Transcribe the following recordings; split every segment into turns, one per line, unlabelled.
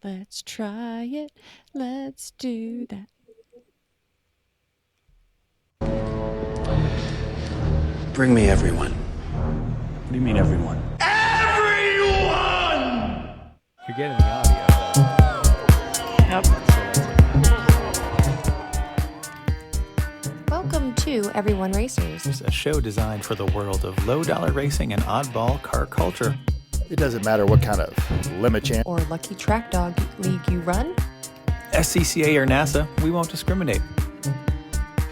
Let's try it. Let's do that.
Bring me everyone.
What do you mean, everyone?
Everyone!
You're getting the audio.
Yep. Welcome to Everyone Racers.
It's a show designed for the world of low-dollar racing and oddball car culture.
It doesn't matter what kind of limit champ
Or lucky track dog league you run.
SCCA or NASA, we won't discriminate.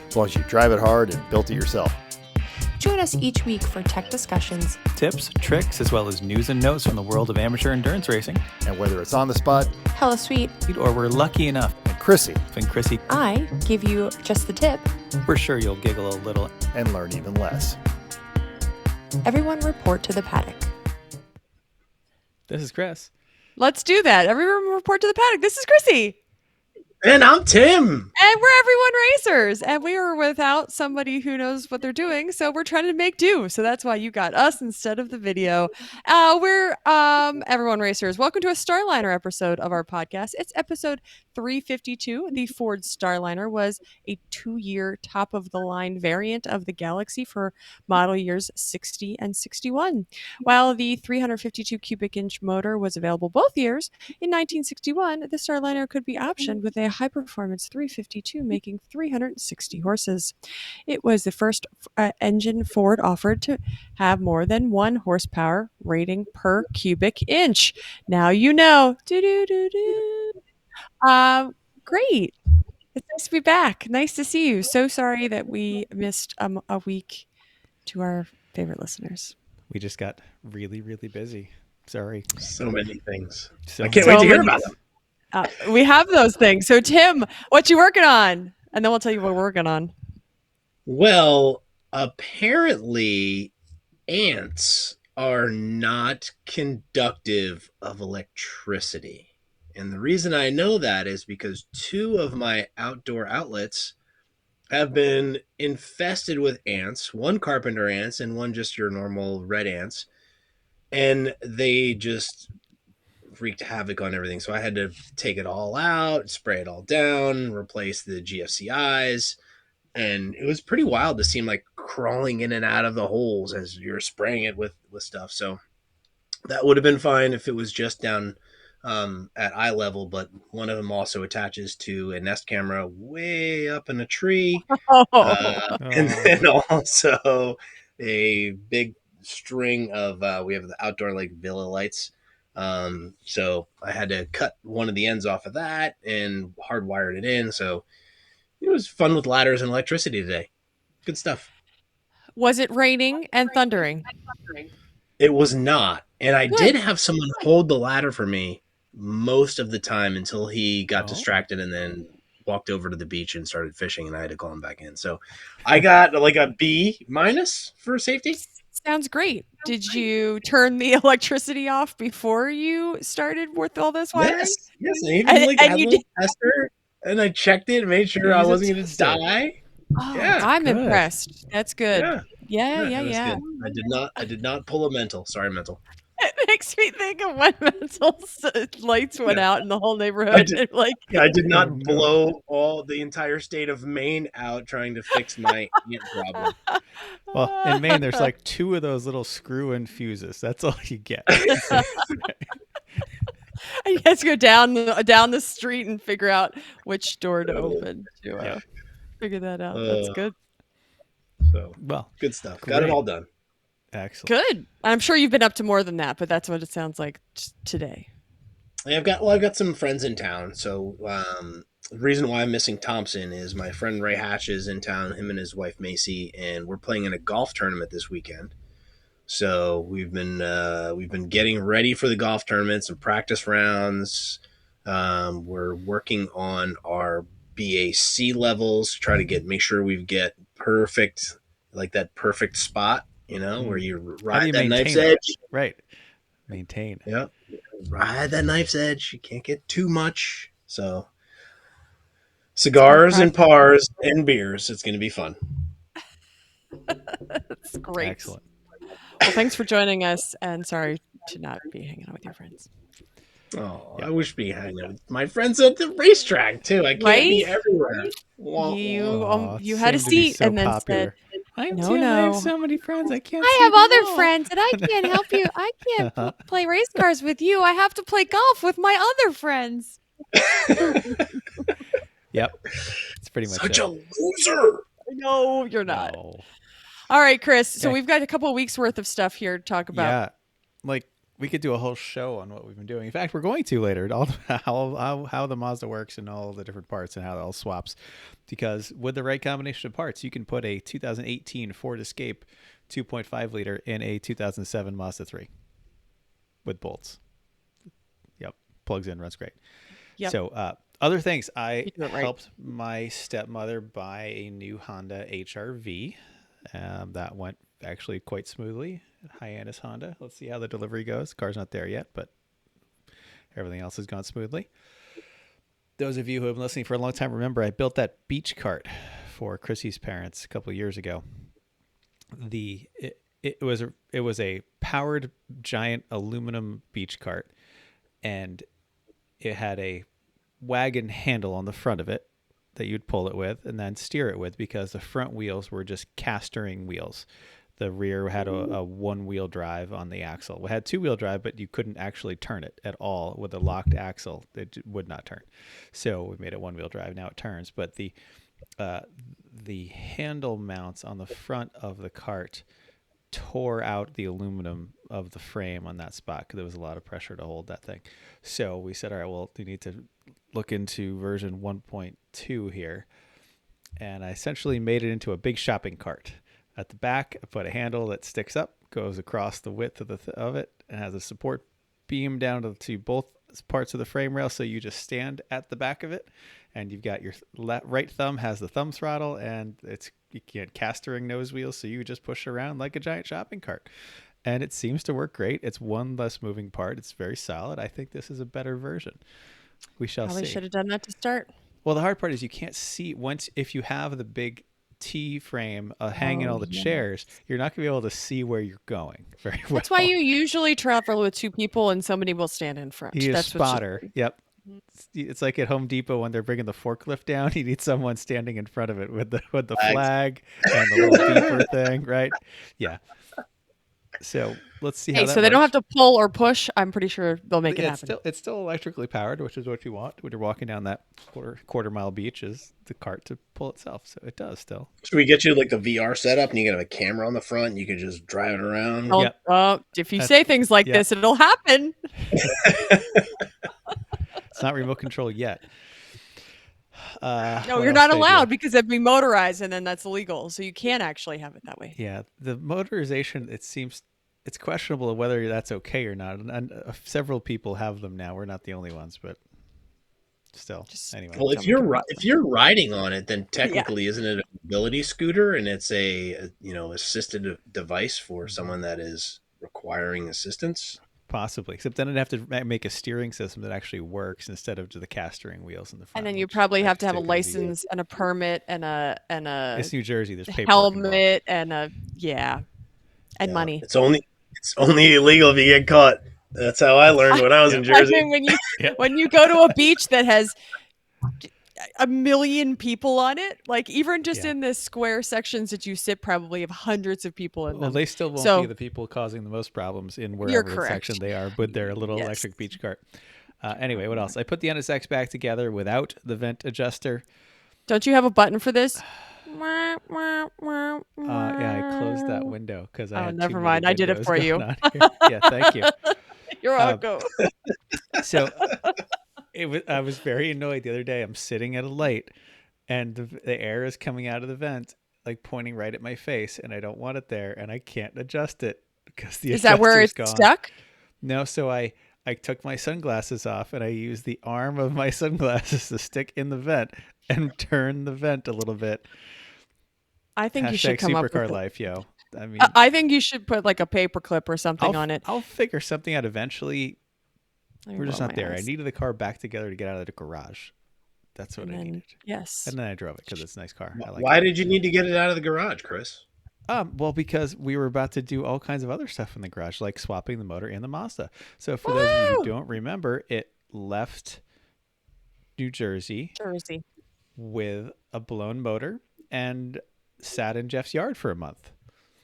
as long as you drive it hard and built it yourself.
Join us each week for tech discussions,
Tips, tricks, as well as news and notes from the world of amateur endurance racing.
And whether it's on the spot,
hella sweet,
Or we're lucky enough,
and Chrissy,
and Chrissy,
I give you just the tip.
we're sure you'll giggle a little.
and learn even less.
Everyone report to the paddock.
This is Chris.
Let's do that. Everyone report to the paddock. This is Chrissy.
And I'm Tim.
And we're Everyone Racers. And we are without somebody who knows what they're doing. So we're trying to make do. So that's why you got us instead of the video. We're Everyone Racers. Welcome to a Starliner episode of our podcast. It's episode 352. The Ford Starliner was a 2-year top-of-the-line variant of the Galaxy for model years 60 and 61. While the 352 cubic inch motor was available both years, in 1961, the Starliner could be optioned with a high-performance 352 making 360 horses. It was the first engine Ford offered to have more than 1 horsepower rating per cubic inch. Now you know. Great. It's nice to be back. Nice to see you. So sorry that we missed a week to our favorite listeners.
We just got really, really busy. Sorry.
So many things.
So
I can't wait to hear about them.
We have those things. So Tim, what you working on? And then we'll tell you what we're working on.
Well, apparently ants are not conductive of electricity. And the reason I know that is because 2 of my outdoor outlets have been infested with ants, one carpenter ants and one just your normal red ants. And they just wreaked havoc on everything. So I had to take it all out, spray it all down, replace the GFCIs. And it was pretty wild to see them like crawling in and out of the holes as you're spraying it with stuff. So that would have been fine if it was just down at eye level, but one of them also attaches to a Nest camera way up in a tree. And then also a big string of, we have the outdoor like villa lights. So I had to cut one of the ends off of that and hardwired it in. So it was fun with ladders and electricity today. Good stuff.
Was it raining and thundering?
It was not. And I
Good.
did have someone hold the ladder for me most of the time until he got distracted and then walked over to the beach and started fishing, and I had to call him back in. So I got like a B- for safety.
Sounds great. Did you turn the electricity off before you started with all this wiring?
Yes. I even
And
had a
you
little tester, and I checked it and made sure I
Use a
wasn't going to
tester.
die.
Oh,
Yeah,
I'm
good.
impressed. That's good.
Yeah.
Yeah.
It was good. I did not pull a mental. Sorry, mental.
It makes me think of when Mental's lights went out in the whole
I
neighborhood.
did-
Like,
I did not
Oh, no.
blow all the entire state of Maine out trying to fix my ant problem.
Well, in Maine, there's like 2 of those little screw-in fuses. That's all you get.
you have to go down the street and figure out which door to open to
Yeah.
figure that out. That's good.
So
Well,
good stuff. Got
Great.
it all done.
excellent.
Good. I'm sure you've been up to more than that, but that's what it sounds like today.
I've got some friends in town. So the reason why I'm missing Thompson is my friend Ray Hatch is in town, him and his wife Macy, and we're playing in a golf tournament this weekend. So we've been getting ready for the golf tournament, some practice rounds. We're working on our BAC levels, try to make sure we get perfect, like that perfect spot, where you
How do
ride
you
that knife's
maintain it?
edge.
Right. Maintain.
Yep. Ride that knife's edge. You can't get too much. So cigars and pars and beers. It's going to be fun.
That's great.
Excellent.
Well, thanks for joining us, and sorry to not be hanging out with your friends.
Oh,
Yeah.
I wish we hang out with my friends at the racetrack too. I can't be
Right?
everywhere. Wah,
You
wah.
Oh, it
you had a
seemed to be
seat
so
and then said,
popular. I'm
"No,
Tim. I have
no.
so many friends. I can't
I
see
have
them
other
all.
friends and I can't help you. I can't play race cars with you. I have to play golf with my other friends."
Yep. It's pretty much
Such
it.
a loser.
No, you're not.
No.
All right, Chris. So
Okay.
we've got a couple of weeks worth of stuff here to talk about.
Yeah. Like, we could do a whole show on what we've been doing. In fact, we're going to later. All how the Mazda works and all the different parts and how it all swaps. Because with the right combination of parts, you can put a 2018 Ford Escape 2.5 liter in a 2007 Mazda 3 with bolts. Yep. Plugs in, runs great.
Yep.
So other things, I
You do it right.
helped my stepmother buy a new Honda HR-V. That went actually quite smoothly. Hyannis Honda. Let's see how the delivery goes. Car's not there yet, but everything else has gone smoothly. Those of you who have been listening for a long time remember I built that beach cart for Chrissy's parents a couple of years ago. It was a powered giant aluminum beach cart, and it had a wagon handle on the front of it that you'd pull it with and then steer it with, because the front wheels were just castering wheels. The rear had a one-wheel drive on the axle. It had two-wheel drive, but you couldn't actually turn it at all with a locked axle. It would not turn. So we made it one-wheel drive. Now it turns. But the handle mounts on the front of the cart tore out the aluminum of the frame on that spot because there was a lot of pressure to hold that thing. So we said, all right, well, we need to look into version 1.2 here. And I essentially made it into a big shopping cart. At the back, I put a handle that sticks up, goes across the width of it, and has a support beam down to both parts of the frame rail. So you just stand at the back of it, and you've got your right thumb has the thumb throttle, and you get castering nose wheels, so you just push around like a giant shopping cart. And it seems to work great. It's one less moving part. It's very solid. I think this is a better version. We shall
Probably
see.
should have done that to start.
Well, the hard part is you can't see if you have the big T frame hanging all the chairs, you're not going to be able to see where you're going very well.
That's why you usually travel with two people and somebody will stand in front.
You need
That's
a spotter. Yep. It's like at Home Depot when they're bringing the forklift down. You need someone standing in front of it with the flag and the little beeper thing, right? Yeah. So let's see how that
so they don't
works.
have to pull or push. I'm pretty sure they'll make it happen.
It's still electrically powered, which is what you want when you're walking down that quarter mile beach, is the cart to pull itself. So it does still.
Should we get you like the VR setup and you can have a camera on the front and you can just drive it around?
If you say things like this, it'll happen.
It's not remote control yet.
No, you're not allowed because it'd be motorized and then that's illegal. So you can't actually have it that way.
Yeah, the motorization, it seems it's questionable whether that's okay or not. And several people have them now. We're not the only ones, but still. Anyway.
Well, if you're riding on it, then technically isn't it a mobility scooter, and it's a assisted device for someone that is requiring assistance?
Possibly, except then I'd have to make a steering system that actually works instead of the castering wheels in the front.
And then you probably have to have a license and a permit and a
It's New Jersey. There's paperwork
helmet and money.
It's only illegal if you get caught. That's how I learned when I was in Jersey.
I mean, when you go to a beach that has a million people on it, like even just in the square sections that you sit, probably have hundreds of people in them.
Well, they still won't be the people causing the most problems in wherever section they are with their little electric beach cart. Anyway, what else? I put the NSX back together without the vent adjuster.
Don't you have a button for this?
Yeah, I closed that window because I had
never mind. I did it for you.
Yeah, thank you.
You're welcome.
So I was very annoyed the other day. I'm sitting at a light and the air is coming out of the vent, like pointing right at my face, and I don't want it there, and I can't adjust it because the
is that where it's
gone.
Stuck?
No, so I took my sunglasses off and I used the arm of my sunglasses to stick in the vent and turn the vent a little bit.
I think you should come
supercar
up with
life, yo. I mean,
I think you should put like a paper clip or something on it.
I'll figure something out eventually. We're just not there. I needed the car back together to get out of the garage. That's what I needed.
Yes.
And then I drove it because it's a nice car. I like
Why
it.
did you need to get it out of the garage, Chris?
Well, because we were about to do all kinds of other stuff in the garage, like swapping the motor in the Mazda. So for those of you who
Woo!
don't remember, it left New Jersey
Jersey.
with a blown motor and sat in Jeff's yard for a month.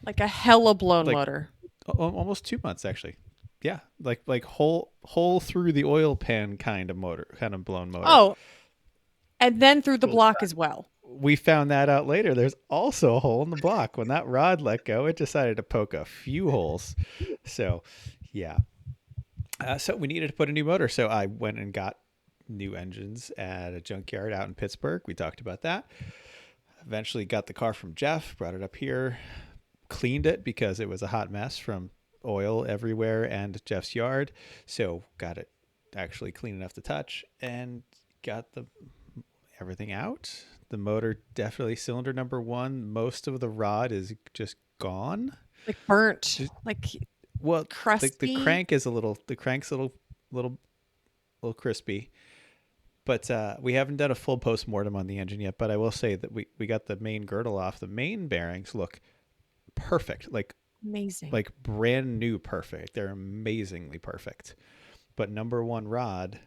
Like a hella blown
Like
motor.
almost 2 months, actually. Yeah, like hole through the oil pan kind of blown motor.
Oh, and then through the block as well.
We found that out later. There's also a hole in the block. When that rod let go, it decided to poke a few holes. So, yeah. So we needed to put a new motor. So I went and got new engines at a junkyard out in Pittsburgh. We talked about that. Eventually got the car from Jeff, brought it up here, cleaned it because it was a hot mess from oil everywhere and Jeff's yard. So got it actually clean enough to touch and got everything out. The motor, definitely cylinder number 1. Most of the rod is just gone.
Like burnt. Like
Well,
crusty.
the crank is the crank's a little crispy. But we haven't done a full post-mortem on the engine yet. But I will say that we got the main girdle off. The main bearings look perfect. Like
Amazing.
Like brand new perfect. They're amazingly perfect. But number 1 rod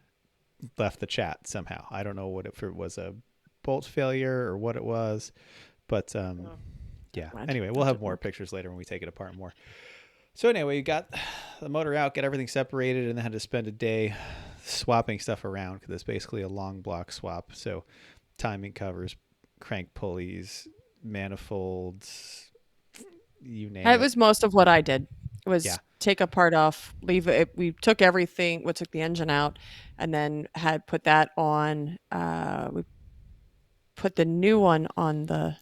left the chat somehow. I don't know if it was a bolt failure or what it was. But yeah. Anyway, we'll have more pictures later when we take it apart more. So anyway, we got the motor out, get everything separated, and then had to spend a day swapping stuff around because it's basically a long block swap. So timing covers, crank pulleys, manifolds, you name it.
It was most of what I did. Was
Yeah.
take a part off, leave it. We took everything. We took the engine out, and then had put that on. We put the new one on the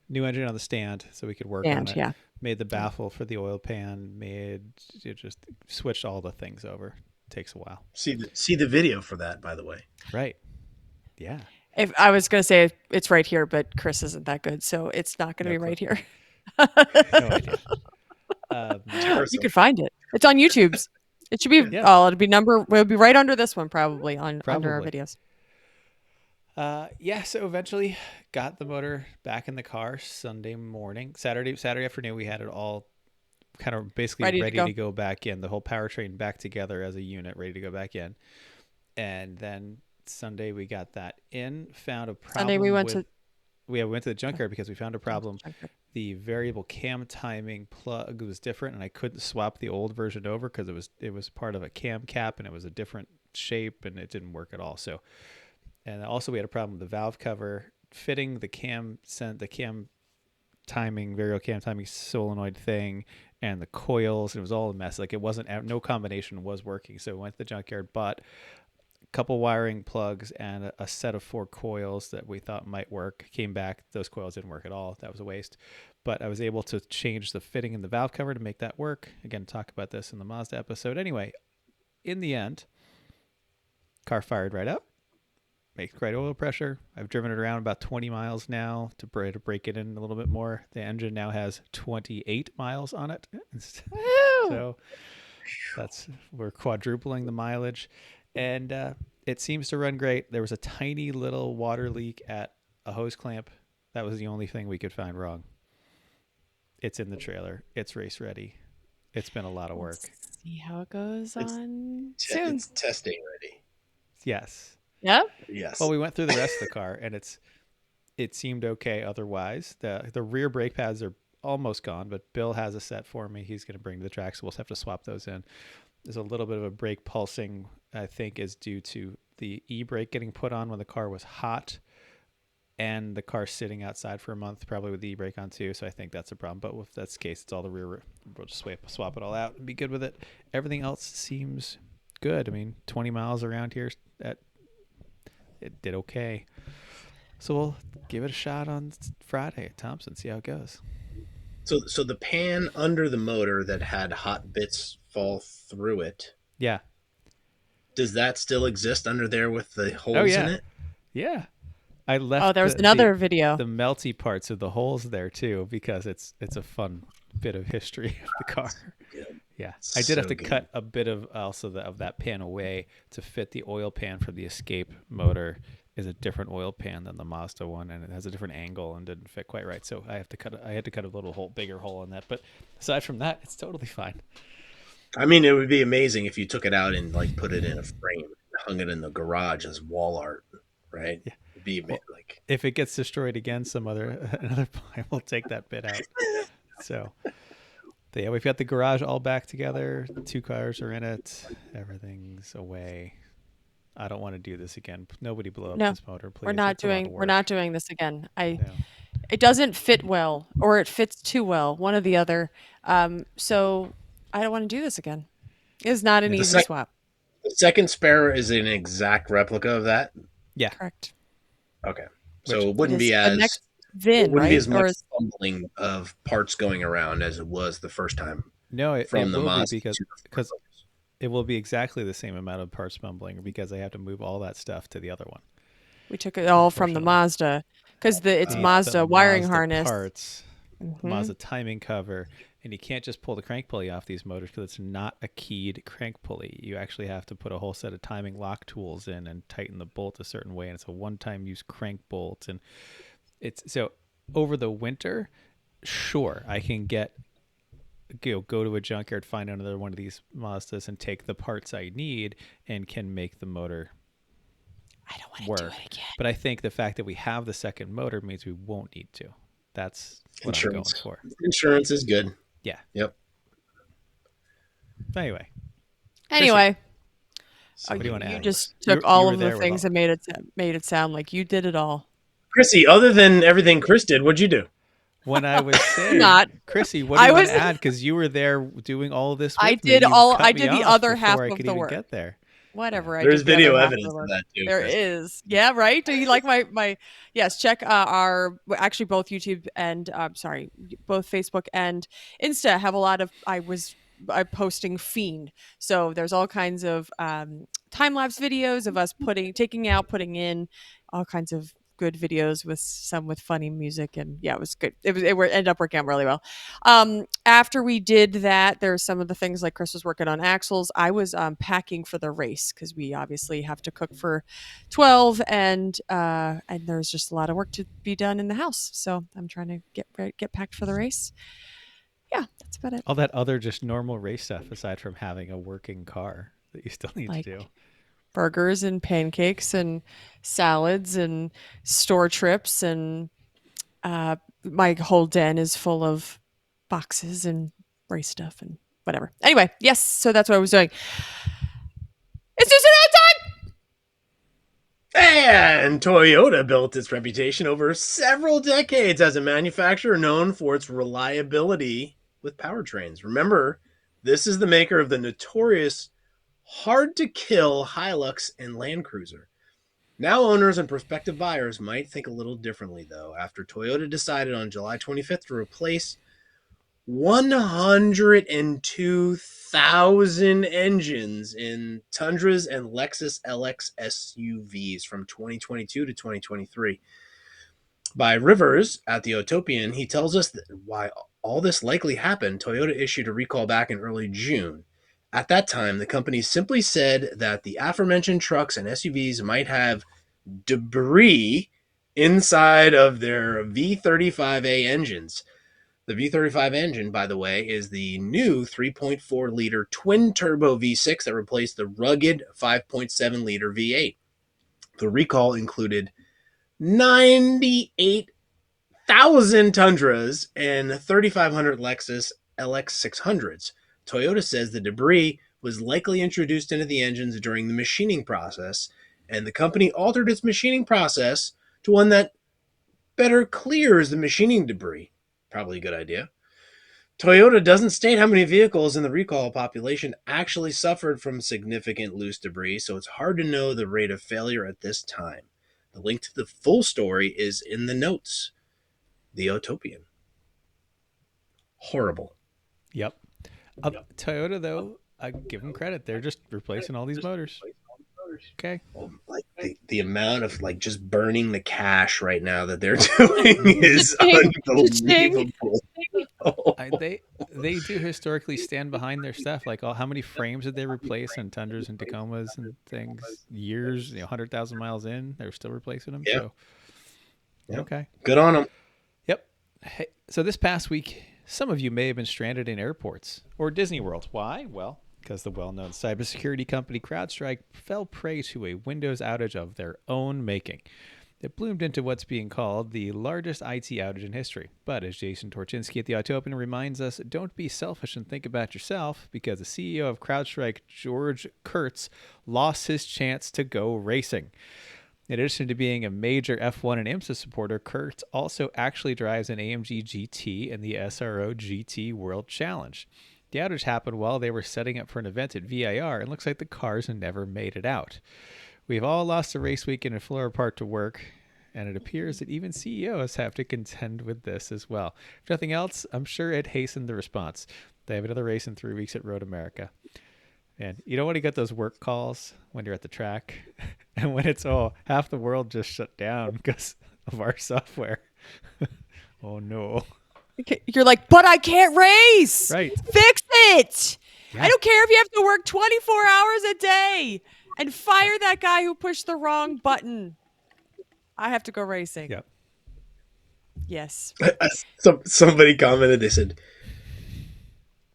New engine on the stand so we could work on
stand.
it.
Yeah.
Made the baffle for the oil pan. Just switched all the things over. Takes a while.
See the video for that, by the way.
Right. Yeah.
If I was going to say it's right here, but Chris isn't that good, so it's not going to
No
be
clue.
right here.
No idea.
You could find it. It's on YouTube's. It should be.
Yeah.
Oh, it'll be right under this one, probably under our
Probably.
videos.
Yeah, so eventually got the motor back in the car Sunday morning. Saturday afternoon, we had it all kind of basically ready to go back in. The whole powertrain back together as a unit, ready to go back in. And then Sunday we got that in, found a problem.
Sunday we went to
the junkyard because we found a problem. The variable cam timing plug was different, and I couldn't swap the old version over because it was part of a cam cap and it was a different shape and it didn't work at all. So, and also we had a problem with the valve cover fitting the variable cam timing solenoid thing and the coils. And it was all a mess. Like no combination was working. So we went to the junkyard, bought a couple wiring plugs and a set of 4 coils that we thought might work. Came back, those coils didn't work at all. That was a waste. But I was able to change the fitting in the valve cover to make that work. Again, talk about this in the Mazda episode. Anyway, in the end, car fired right up. Makes great oil pressure. I've driven it around about 20 miles now to break it in a little bit more. The engine now has 28 miles on it. So we're quadrupling the mileage. And it seems to run great. There was a tiny little water leak at a hose clamp. That was the only thing we could find wrong. It's in the trailer. It's race ready. It's been a lot of work.
Let's see how it goes on
Soon.
soon.
It's testing ready.
Yes.
Yep.
Yes.
Well, we went through the rest of the car, and it seemed okay otherwise. The rear brake pads are almost gone, but Bill has a set for me. He's going to bring to the track, so we'll have to swap those in. There's a little bit of a brake pulsing, I think, is due to the e-brake getting put on when the car was hot, and the car sitting outside for a month, probably with the e-brake on too. So I think that's a problem. But if that's the case, it's all the rear. We'll just swap it all out and be good with it. Everything else seems good. I mean, 20 miles around here it did okay. So we'll give it a shot on Friday at Thompson, see how it goes.
So the pan under the motor that had hot bits fall through it,
Yeah.
does that still exist under there with the holes in it?
Yeah. I left
Oh, there was another video.
the melty parts of the holes there too, because it's a fun bit of history of the car. Yeah, I did have to
good.
cut a bit of of that pan away to fit the oil pan for the Escape motor. Is a different oil pan than the Mazda one, and it has a different angle and didn't fit quite right. So I had to cut a little hole, bigger hole in that. But aside from that, it's totally fine.
I mean, it would be amazing if you took it out and like put it in a frame, hung it in the garage as wall art, right?
Yeah.
It'd be
Well,
like
if it gets destroyed again, another I will take that bit out. So, yeah, we've got the garage all back together. 2 cars are in it. Everything's away. I don't want to do this again. Nobody blow up
No,
this motor, please.
we're not
It's a lot of
doing
work.
this again.
No.
It doesn't fit well, or it fits too well, one or the other. So I don't want to do this again. It's not an
the,
easy
sec-
swap.
the second spare is an exact replica of that.
Yeah.
Correct.
Okay,
Which-
so it
It
wouldn't
is
be
the
as
next VIN, right?
as much
Or
fumbling of parts going around as it was the first time
No, it
from the
will be
Mazda
because
to the
because it will be exactly the same amount of parts mumbling because I have to move all that stuff to the other one.
we took it all from the
Unfortunately.
Mazda because it's
The
Mazda wiring
Mazda
harness.
parts, the
Mhm.
Mazda timing cover, and you can't just pull the crank pulley off these motors because it's not a keyed crank pulley. You actually have to put a whole set of timing lock tools in and tighten the bolt a certain way, and it's a one-time use crank bolt. And it's so over the winter, sure, I can go to a junkyard, find another one of these Mazdas, and take the parts I need, and can make the motor
I don't want to
work.
do it again.
But I think the fact that we have the second motor means we won't need to. That's what
insurance.
I'm going for.
Insurance is good.
Yeah.
Yep.
Anyway,
Anyway,
So
what do you want to
you
add?
just
You-
took all
you were
of the
there with
things
all-
and made it sound like you did it all.
Chrissy, other than everything Chris did, what'd you do?
When I was saying,
Not.
Chrissy, what do
I
you want
was-
to add? Because you were there doing all of this. With
I
me.
did
You
all-
cut
I
me
did the
off
other half
before I
of
could
the
even
work.
get there.
Whatever. I
There's
did the other
video
half of the
evidence
work.
of that too.
There
Chris.
is. Yeah, right? Do you like my yes, check our actually both YouTube and both Facebook and Insta have a lot of I'm posting Fiend. So there's all kinds of time-lapse videos of us taking out, putting in all kinds of good videos with funny music, and yeah, it was good. It ended up working out really well. After we did that, there's some of the things like Chris was working on axles. I was packing for the race because we obviously have to cook for 12, and there's just a lot of work to be done in the house. So I'm trying to get packed for the race. Yeah, that's about it.
All that other just normal race stuff, aside from having a working car that you still need
Like-
to do.
Burgers and pancakes and salads and store trips, and my whole den is full of boxes and race stuff and whatever. Anyway, yes, so that's what I was doing. It's just time.
And Toyota built its reputation over several decades as a manufacturer known for its reliability with powertrains. Remember, this is the maker of the notorious hard-to-kill Hilux and Land Cruiser. Now owners and prospective buyers might think a little differently, though, after Toyota decided on July 25th to replace 102,000 engines in Tundras and Lexus LX SUVs from 2022 to 2023. By Rivers at the Autopian, he tells us that why all this likely happened. Toyota issued a recall back in early June. At that time, the company simply said that the aforementioned trucks and SUVs might have debris inside of their V35A engines. The V35 engine, by the way, is the new 3.4-liter twin-turbo V6 that replaced the rugged 5.7-liter V8. The recall included 98,000 Tundras and 3,500 Lexus LX600s. Toyota says the debris was likely introduced into the engines during the machining process, and the company altered its machining process to one that better clears the machining debris. Probably a good idea. Toyota doesn't state how many vehicles in the recall population actually suffered from significant loose debris, so it's hard to know the rate of failure at this time. The link to the full story is in the notes. The Autopian. Horrible.
Yep. Toyota, though, I give them credit. They're just replacing all these motors. Okay.
Like the amount of like just burning the cash right now that they're doing is unbelievable.
they do historically stand behind their stuff. Like, how many frames did they replace in Tundras and Tacomas and things? Years, 100,000 miles in, they're still replacing them.
Yeah.
So,
Yep.
okay.
Good on them.
Yep. Hey, so this past week, some of you may have been stranded in airports or Disney World. Why? Well, because the well-known cybersecurity company Crowdstrike fell prey to a Windows outage of their own making. It bloomed into what's being called the largest IT outage in history. But as Jason Torchinsky at the Autopian reminds us, don't be selfish and think about yourself, because the CEO of Crowdstrike, George Kurtz, lost his chance to go racing. In addition to being a major F1 and IMSA supporter, Kurtz also actually drives an AMG GT in the SRO GT World Challenge. The outage happened while they were setting up for an event at VIR, and looks like the cars never made it out. We've all lost a race weekend in Florida Park to work, and it appears that even CEOs have to contend with this as well. If nothing else, I'm sure it hastened the response. They have another race in 3 weeks at Road America. And you don't want to get those work calls when you're at the track and when it's, half the world just shut down because of our software. Oh, no.
You're like, but I can't race.
Right.
Fix it.
Yeah.
I don't care if you have to work 24 hours a day and fire that guy who pushed the wrong button. I have to go racing.
Yep.
Yes.
Somebody commented, they said,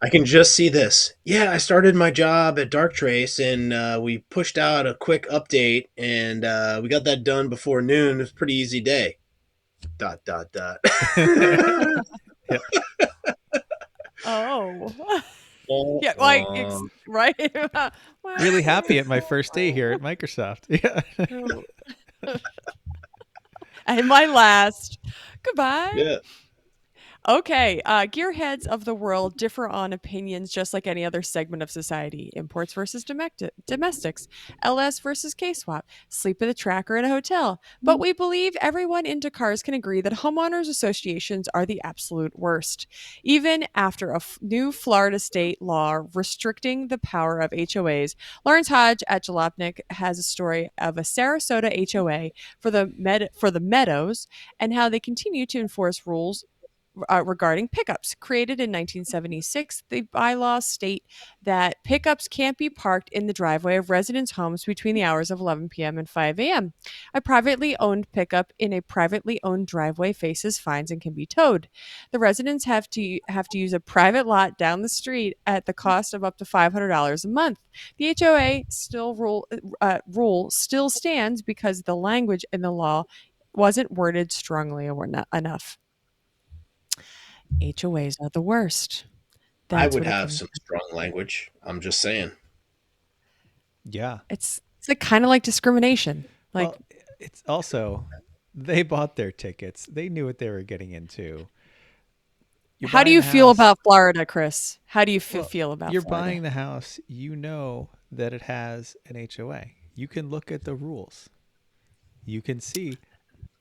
I can just see this. Yeah, I started my job at Dark Trace, and we pushed out a quick update, and we got that done before noon. It was a pretty easy day. ...
Yep.
Oh. Yeah, like, right? Well,
Really happy at my first day here at Microsoft. Yeah.
and my last. Goodbye.
Yeah.
Okay, gearheads of the world differ on opinions just like any other segment of society. Imports versus domestics, LS versus K-swap, sleep at a track or in a hotel. But we believe everyone into cars can agree that homeowners associations are the absolute worst. Even after a new Florida state law restricting the power of HOAs, Lawrence Hodge at Jalopnik has a story of a Sarasota HOA for the Meadows and how they continue to enforce rules regarding pickups. Created in 1976, the bylaws state that pickups can't be parked in the driveway of residents' homes between the hours of 11 p.m. and 5 a.m. A privately owned pickup in a privately owned driveway faces fines and can be towed. The residents have to use a private lot down the street at the cost of up to $500 a month. The HOA rule still stands because the language in the law wasn't worded strongly enough. HOAs are the worst.
I would have some strong language. I'm just saying.
Yeah.
It's like kind of like discrimination. Like,
well, it's also, they bought their tickets. They knew what they were getting into.
How do you feel about Florida, Chris? How do you feel about
you're
Florida?
buying the house, you know that it has an HOA. You can look at the rules. You can see,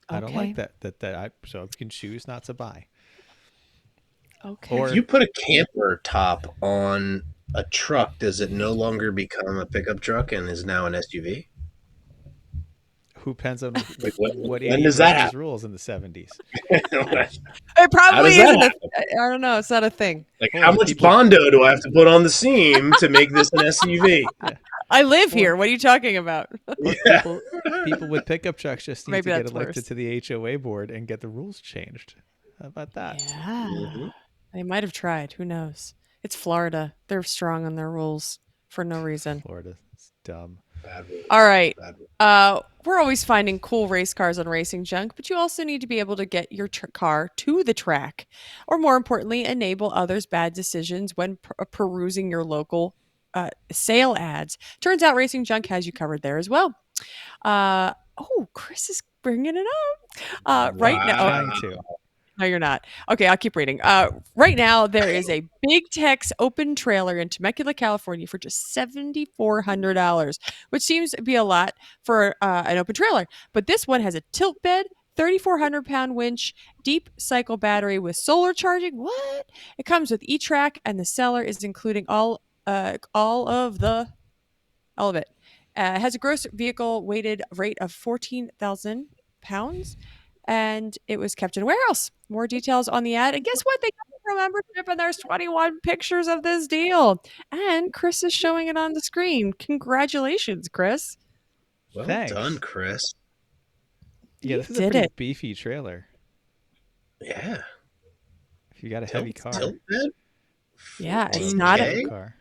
I don't like that. So you can choose not to buy.
Okay.
If you put a camper top on a truck, does it no longer become a pickup truck and is now an SUV?
Who depends on
Like
what
when does that happen?
rules in the 70s?
It probably isn't. I don't know. It's not a thing.
Like, how much Bondo do I have to put on the seam to make this an SUV?
Yeah.
I live here. What are you talking about?
Yeah.
People with pickup trucks just need to get elected
worse.
to the HOA board and get the rules changed. How about that?
Yeah.
Mm-hmm.
They might have tried. Who knows? It's Florida. They're strong on their rules for no reason.
Florida. It's dumb.
Bad rules.
All right.
Bad rules.
We're always finding cool race cars on Racing Junk, but you also need to be able to get your car to the track, or more importantly, enable others' bad decisions when perusing your local sale ads. Turns out Racing Junk has you covered there as well. Chris is bringing it up right now.
Trying to.
No, you're not. Okay, I'll keep reading. Right now, there is a Big Tex open trailer in Temecula, California for just $7,400, which seems to be a lot for an open trailer. But this one has a tilt bed, 3,400-pound winch, deep cycle battery with solar charging. What? It comes with E-Track, and the seller is including all of it. It has a gross vehicle weighted rate of 14,000 pounds. And it was kept in a warehouse. More details on the ad. And guess what? They got Pro membership, and there's 21 pictures of this deal. And Chris is showing it on the screen. Congratulations, Chris.
Well
Thanks.
done, Chris.
Yeah,
You
this is a
did
pretty
it.
beefy trailer.
Yeah.
If you got a heavy car.
Tilt bed?
Yeah, it's
14K?
not
Heavy car.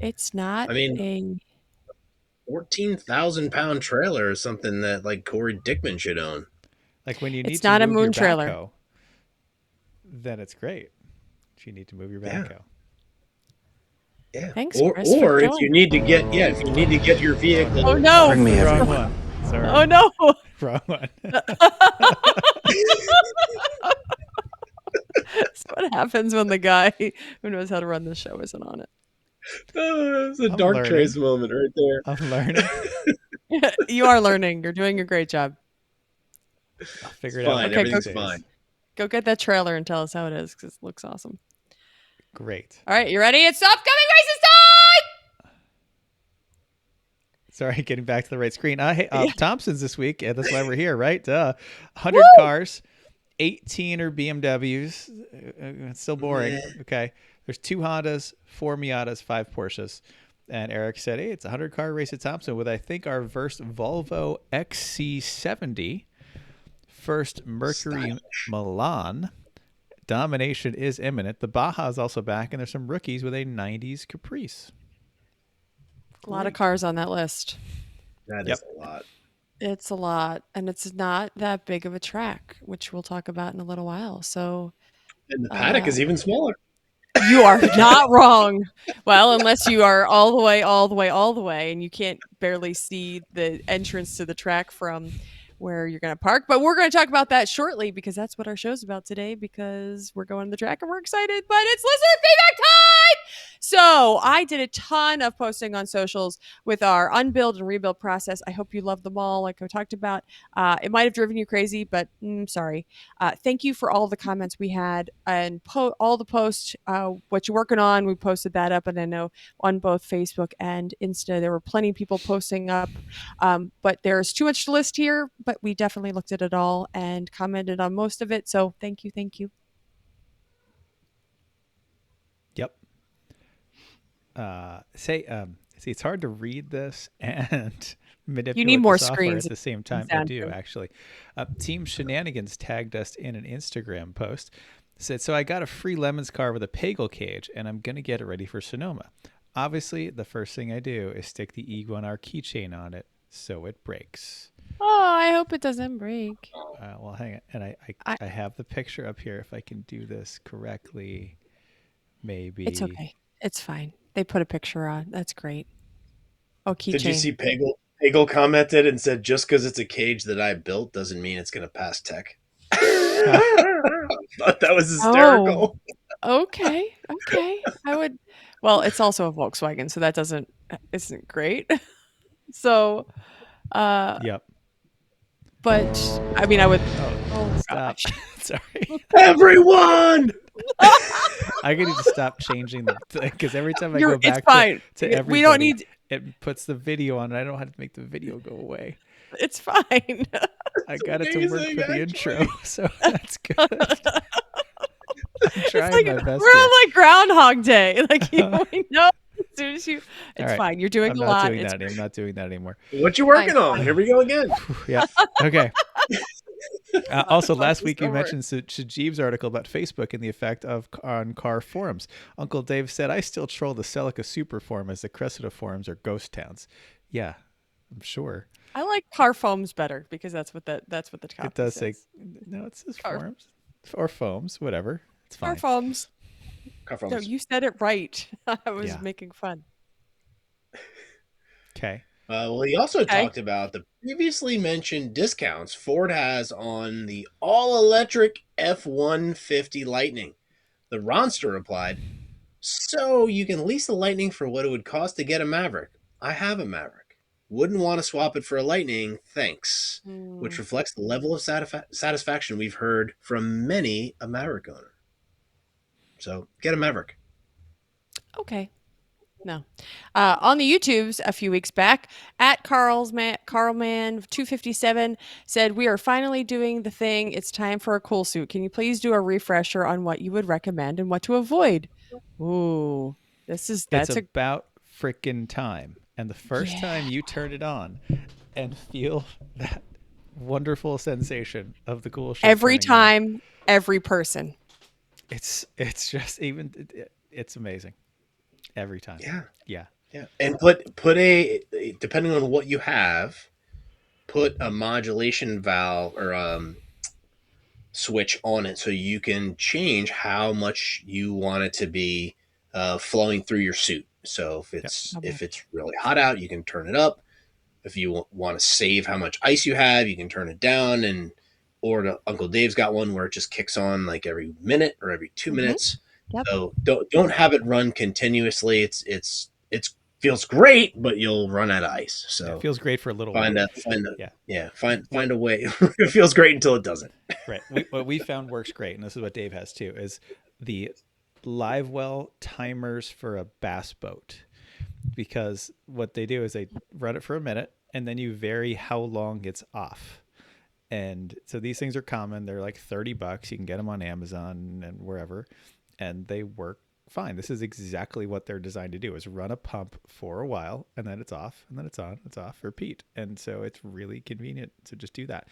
It's not
I mean,
a
14,000-pound trailer is something that like Corey Dickman should own.
Like when you need
It's
to
not a
move
moon
your
trailer.
backhoe, then it's great. If you need to move your
Yeah.
backhoe.
Yeah.
Thanks, Chris, for
or if
showing.
you need to get your vehicle.
Oh no!
Bring me
Wrong
everyone.
one. Sorry.
Oh no!
Wrong one.
That's what happens when the guy who knows how to run the show isn't on it.
It's a
I'm
Dark
learning.
Trace moment right there.
I'm learning.
You are learning. You're doing a great job.
I'll figure
It's
it out.
fine.
one of
Everything's
these days.
fine.
Go get that trailer and tell us how it is, because it looks awesome.
Great.
All right, you ready? It's upcoming races time!
Sorry, getting back to the right screen. Hey,
Yeah.
Thompson's this week. Yeah, that's why we're here, right? 100
Woo!
cars, 18 are BMWs. It's still boring.
Yeah.
Okay. There's 2 Hondas, 4 Miatas, 5 Porsches. And Eric said, hey, it's a 100-car race at Thompson with, I think, our first Volvo XC70, first Mercury Milan. Domination is imminent. The Baja is also back, and there's some rookies with a 90s Caprice.
A lot of cars on that list.
That
Yep.
is a lot.
It's a lot, and it's not that big of a track, which we'll talk about in a little while. So
And the paddock is even smaller.
you are not wrong. Well, unless you are all the way, and you can't barely see the entrance to the track from where you're going to park. But we're going to talk about that shortly, because that's what our show's about today, because we're going to the track and we're excited, but it's listener feedback time! So I did a ton of posting on socials with our unbuild and rebuild process. I hope you love them all, like I talked about. It might have driven you crazy, but sorry. Thank you for all the comments we had and all the posts, what you're working on. We posted that up, and I know on both Facebook and Insta, there were plenty of people posting up. But there's too much to list here, but we definitely looked at it all and commented on most of it. So thank you.
Yep. See, it's hard to read this and manipulate
You need more
the software
screens
at the same time. I
sound
do,
too.
actually. Team Shenanigans tagged us in an Instagram post. Said, so I got a free Lemons car with a Pagel cage, and I'm going to get it ready for Sonoma. Obviously, the first thing I do is stick the E1R keychain on it so it breaks.
Oh, I hope it doesn't break.
Well, hang on. And I have the picture up here. If I can do this correctly, maybe.
It's okay. It's fine. They put a picture on. That's great. Oh, keychain.
Did you see Pagel? Pagel commented and said, just because it's a cage that I built doesn't mean it's going to pass tech. I thought that was hysterical.
Oh, okay. I would. Well, it's also a Volkswagen, so that isn't great. So,
Yep.
but I mean, I would.
Oh, stop.
gosh.
Sorry.
Everyone!
I need to stop changing the thing, because every time I go
It's
back
fine.
to
We
everybody,
don't need.
it puts the video on, and I don't have to make the video go away.
It's fine.
I got it to work
amazing,
for the
actually.
intro, so that's good. I'm trying
Like,
my best.
we're
here.
on like Groundhog Day. Like we know as soon as you. It's
right.
fine. You're doing
I'm
a
not
lot.
doing
It's
that. I'm not doing that anymore.
What you working on? Here we go again.
Yeah. Okay. Also, last
Fuck
week
this
you
over.
mentioned Shajib's article about Facebook and the effect on car forums. Uncle Dave said, I still troll the Celica Super forum as the Cressida forums are ghost towns. Yeah, I'm sure.
I like car foams better, because that's what the copy
It does say,
says.
no, it says
Car-
forums or foams, whatever. It's
Car
fine.
foams.
Car
No,
phones.
you said it right. I was
Yeah.
making fun.
Okay.
Well, he also
Okay.
talked about the previously mentioned discounts Ford has on the all-electric F-150 Lightning. The Ronster replied, so you can lease the Lightning for what it would cost to get a Maverick. I have a Maverick. Wouldn't want to swap it for a Lightning, thanks. Which reflects the level of satisfaction we've heard from many a Maverick owner. So get a Maverick.
Okay. No. On the YouTubes a few weeks back, at Carlman257 said, "We are finally doing the thing. It's time for a cool suit. Can you please do a refresher on what you would recommend and what to avoid?" Ooh,
It's
that's a
about freaking time. And the first
yeah.
time you turn it on and feel that wonderful sensation of the cool shirt
Every
turning on,
time, every person.
it's just it's amazing every time.
Yeah.
Yeah.
Yeah. And put a, depending on what you have, put a modulation valve or switch on it so you can change how much you want it to be flowing through your suit. So
How
if
much?
it's really hot out, you can turn it up. If you want to save how much ice you have, you can turn it down. And or Uncle Dave's got one where it just kicks on like every minute or every 2 minutes.
Yep.
So don't have it run continuously. It's feels great, but you'll run out of ice.
Yeah,
So
it feels great for a little
find
while.
find a way. It feels great until it doesn't.
Right. What we found works great, and this is what Dave has too, is the live well timers for a bass boat. Because what they do is they run it for a minute and then you vary how long it's off. And so these things are common. They're like $30. You can get them on Amazon and wherever, and they work fine. This is exactly what they're designed to do, is run a pump for a while and then it's off and then it's on, it's off, repeat. And so it's really convenient to just do that.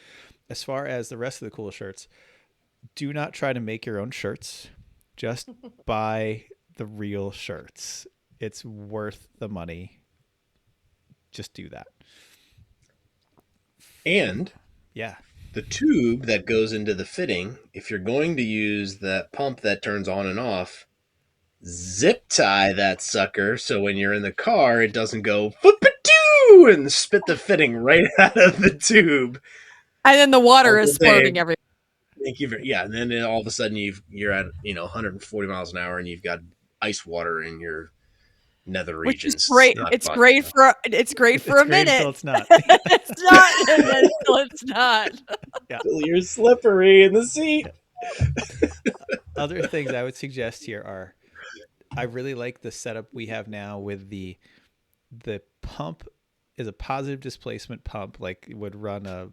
As far as the rest of the cool shirts, do not try to make your own shirts. Just buy the real shirts. It's worth the money. Just do that.
And
Yeah.
the tube that goes into the fitting, if you're going to use that pump that turns on and off, zip tie that sucker so when you're in the car, it doesn't go foot-pa-doo and spit the fitting right out of the tube.
And then the water
Uncle
is splurting
Dave,
everywhere.
thank you very yeah. And then all of a sudden you're at 140 miles an hour and you've got ice water in your nether
Which is
regions.
great.
Not
It's
fun.
great for it's great for
It's
a
great
minute.
until it's not.
It's not, and then until it's not.
Until you're slippery in the seat.
Other things I would suggest here are, I really like the setup we have now with the pump is a positive displacement pump, like it would run a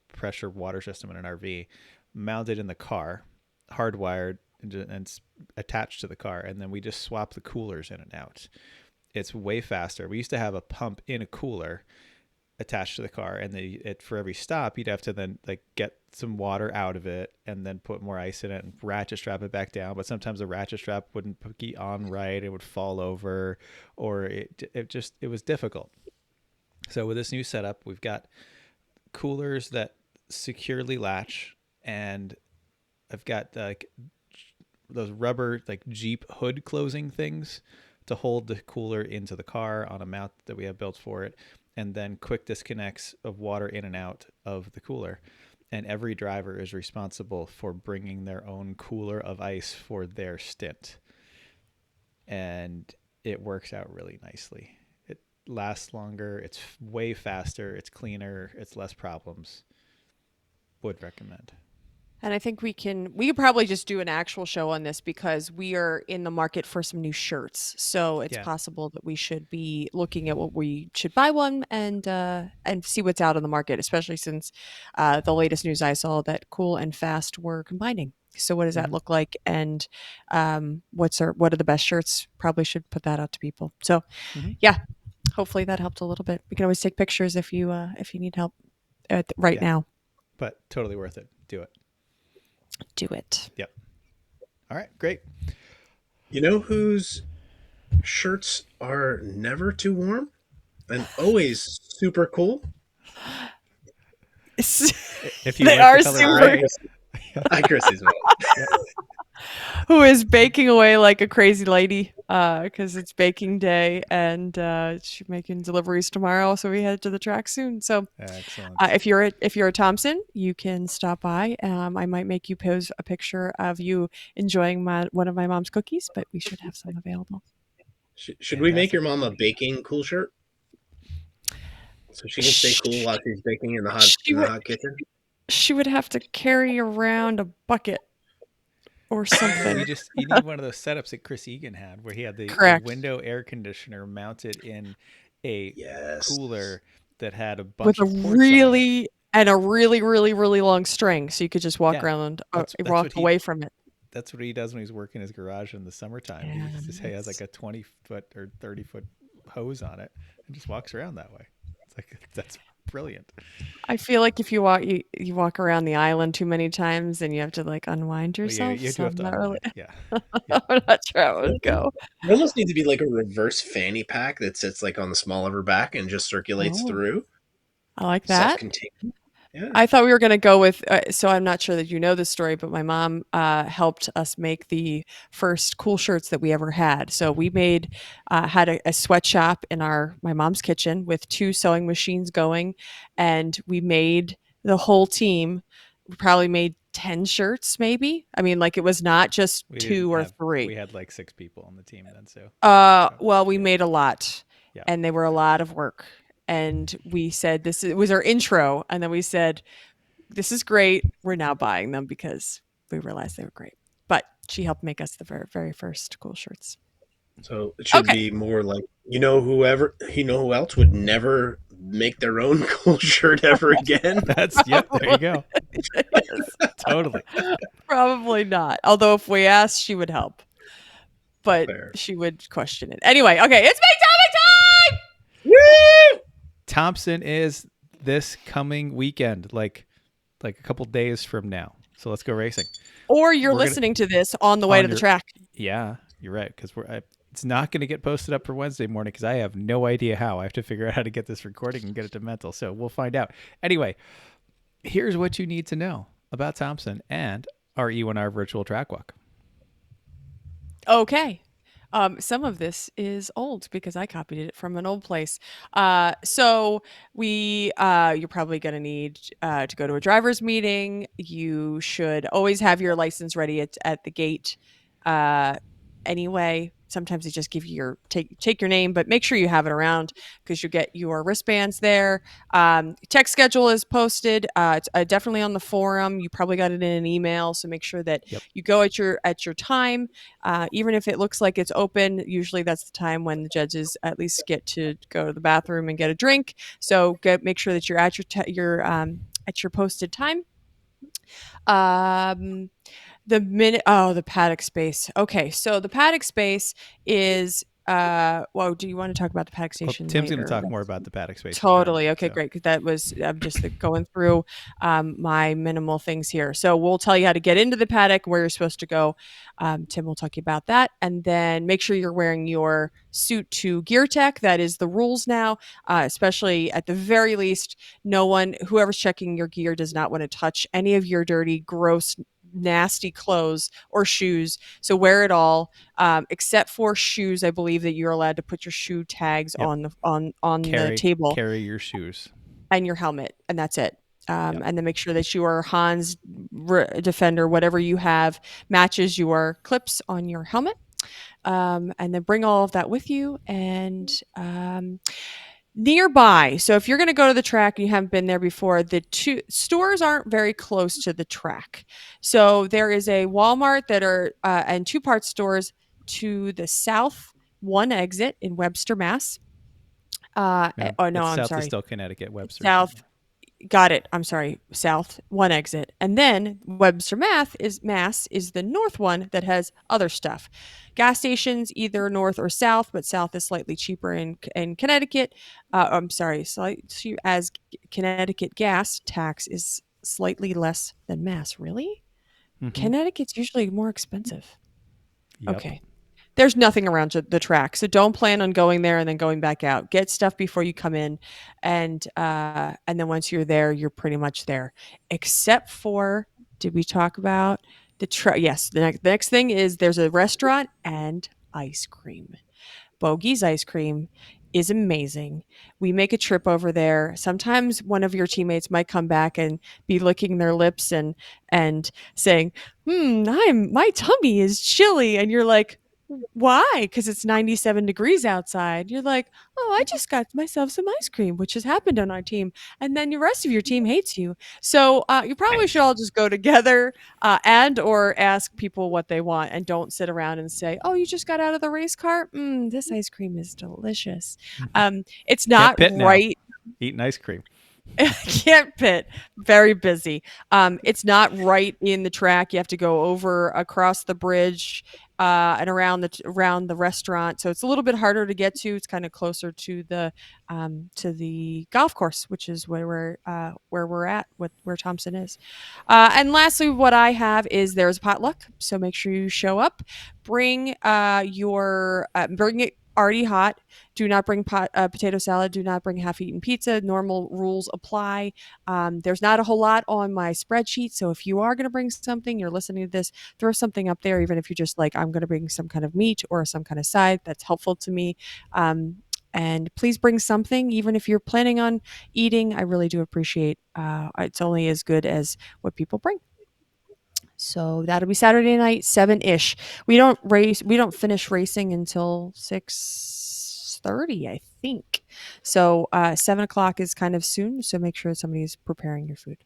pressure water system in an RV, mounted in the car, hardwired and attached to the car, and then we just swap the coolers in and out. It's way faster. We used to have a pump in a cooler attached to the car, and for every stop you'd have to then like get some water out of it and then put more ice in it and ratchet strap it back down. But sometimes the ratchet strap wouldn't be on right, it would fall over, or it was difficult. So with this new setup, we've got coolers that securely latch, and I've got like those rubber like Jeep hood closing things to hold the cooler into the car on a mount that we have built for it, and then quick disconnects of water in and out of the cooler. And every driver is responsible for bringing their own cooler of ice for their stint. And it works out really nicely. It lasts longer. It's way faster. It's cleaner. It's less problems. Would recommend.
And I think we could probably just do an actual show on this because we are in the market for some new shirts. So it's possible that we should be looking at what we should buy one and see what's out on the market, especially since the latest news I saw that Cool and Fast were combining. So what does that look like? And what are the best shirts? Probably should put that out to people. So yeah, hopefully that helped a little bit. We can always take pictures if you need help now.
But totally worth it. Do it.
Do it.
Yep. All right, great.
You know whose shirts are never too warm and always super cool?
If you
They
like
are
the color
super.
gray,
Hi, Chrissy's mom.
Who is baking away like a crazy lady because it's baking day, and she's making deliveries tomorrow, so we head to the track soon. So
excellent.
if you're a Thompson, you can stop by. I might make you pose a picture of you enjoying one of my mom's cookies, but we should have some available.
Should we make your mom a baking cool shirt so she can stay cool while she's baking in the hot kitchen?
She would have to carry around a bucket. or something.
You need one of those setups that Chris Egan had, where he had the
Correct.
window air conditioner mounted in a
Yes.
cooler that had a bunch
With a
of ports on it.
really long string, so you could just walk
Yeah,
around,
that's
walk
what he-
away from it.
That's what he does when he's working his garage in the summertime.
Yeah,
He has like a 20-foot or 30-foot hose on it and just walks around that way. It's like, that's brilliant.
I feel like if you walk around the island too many times, and you have to like unwind
Well,
yourself.
you do
so
have to
I'm not really,
unwind. Yeah.
I'm not sure how it would go.
It almost needs to be like a reverse fanny pack that sits like on the small of her back and just circulates
Oh.
through.
I like that.
Self-contained. Yeah.
I thought we were going to go with, so I'm not sure that you know this story, but my mom helped us make the first cool shirts that we ever had. So we had a sweatshop in my mom's kitchen with 2 sewing machines going, and we made the whole team. We probably made 10 shirts, maybe. I mean, like, it was not just
We
2
didn't
or
have-
3.
We had like 6 people on the team then, so.
Well, we made a lot,
Yeah.
and they were a lot of work. And we said it was our intro, and then we said, "This is great. We're now buying them," because we realized they were great. But she helped make us the very, very first cool shirts.
So it should
Okay.
be more like, who else would never make their own cool shirt ever again?
There you go.
Yes.
Totally.
Probably not. Although if we asked, she would help. But
Fair.
she would question it. Anyway, okay, it's big topic time!
Woo!
Thompson is this coming weekend, like a couple days from now. So let's go racing.
Or you're
We're gonna-
listening to this on the way
on
to the
your-
track.
Yeah, you're right. Because it's not going to get posted up for Wednesday morning because I have no idea how. I have to figure out how to get this recording and get it to Mental. So we'll find out. Anyway, here's what you need to know about Thompson and our E1R virtual track walk.
Okay. Some of this is old because I copied it from an old place. So you're probably going to need to go to a driver's meeting. You should always have your license ready at the gate. Anyway, sometimes they just give you take your name, but make sure you have it around because you get your wristbands there. Tech schedule is posted. It's definitely on the forum. You probably got it in an email, so make sure that you go at your time. Even if it looks like it's open, usually that's the time when the judges at least get to go to the bathroom and get a drink. So make sure that you're at your posted time. The paddock space. Okay, so the paddock space is do you want to talk about the paddock
Well,
station?
Tim's going to
later?
talk more about the paddock space.
Totally. Okay,
so.
great. Because that was I'm just going through my minimal things here. So we'll tell you how to get into the paddock, where you're supposed to go. Tim will talk to you about that, and then make sure you're wearing your suit to gear tech. That is the rules now. Especially at the very least, whoever's checking your gear does not want to touch any of your dirty, gross, nasty clothes or shoes. So wear it all, except for shoes. I believe that you're allowed to put your shoe tags on the table.
Carry your shoes
and your helmet, and that's it. And then make sure that your Hans Defender, whatever you have, matches your clips on your helmet. And then bring all of that with you. And nearby, so if you're going to go to the track and you haven't been there before, the 2 stores aren't very close to the track. So there is a Walmart that are and 2 parts stores to the south, 1 exit in Webster, Mass. I'm
south
sorry.
is still Connecticut. Webster.
South. Got it. I'm sorry. South, 1 exit. And then Webster, Mass is the north one that has other stuff. Gas stations, either north or south, but south is slightly cheaper in Connecticut. As Connecticut gas tax is slightly less than Mass. Really?
Mm-hmm.
Connecticut's usually more expensive.
Yep.
Okay. There's nothing around the track, so don't plan on going there and then going back out. Get stuff before you come in, and then once you're there, you're pretty much there. Except for, did we talk about the track? Yes. The next thing is there's a restaurant and ice cream. Bogey's ice cream is amazing. We make a trip over there. Sometimes one of your teammates might come back and be licking their lips and saying, my tummy is chilly, and you're like, Why? Because it's 97 degrees outside. You're like, oh, I just got myself some ice cream, which has happened on our team. And then the rest of your team hates you. So you probably should all just go together and or ask people what they want and don't sit around and say, oh, you just got out of the race car? This ice cream is delicious. It's
Can't
not
pit now.
right.
Eating ice cream.
Can't pit. Very busy. It's not right in the track. You have to go over across the bridge and around the restaurant. So it's a little bit harder to get to. It's kind of closer to the golf course, which is where we're at, where Thompson is. And lastly, what I have is there's potluck. So make sure you show up. Bring bring it already hot. Do not bring potato salad. Do not bring half-eaten pizza. Normal rules apply. There's not a whole lot on my spreadsheet, so if you are going to bring something, you're listening to this, throw something up there, even if you're just like, I'm going to bring some kind of meat or some kind of side. That's helpful to me. And please bring something, even if you're planning on eating. I really do appreciate. It's only as good as what people bring. So that'll be Saturday night, 7-ish. We don't finish racing until 6:30, I think. So 7 o'clock is kind of soon. So make sure somebody's preparing your food.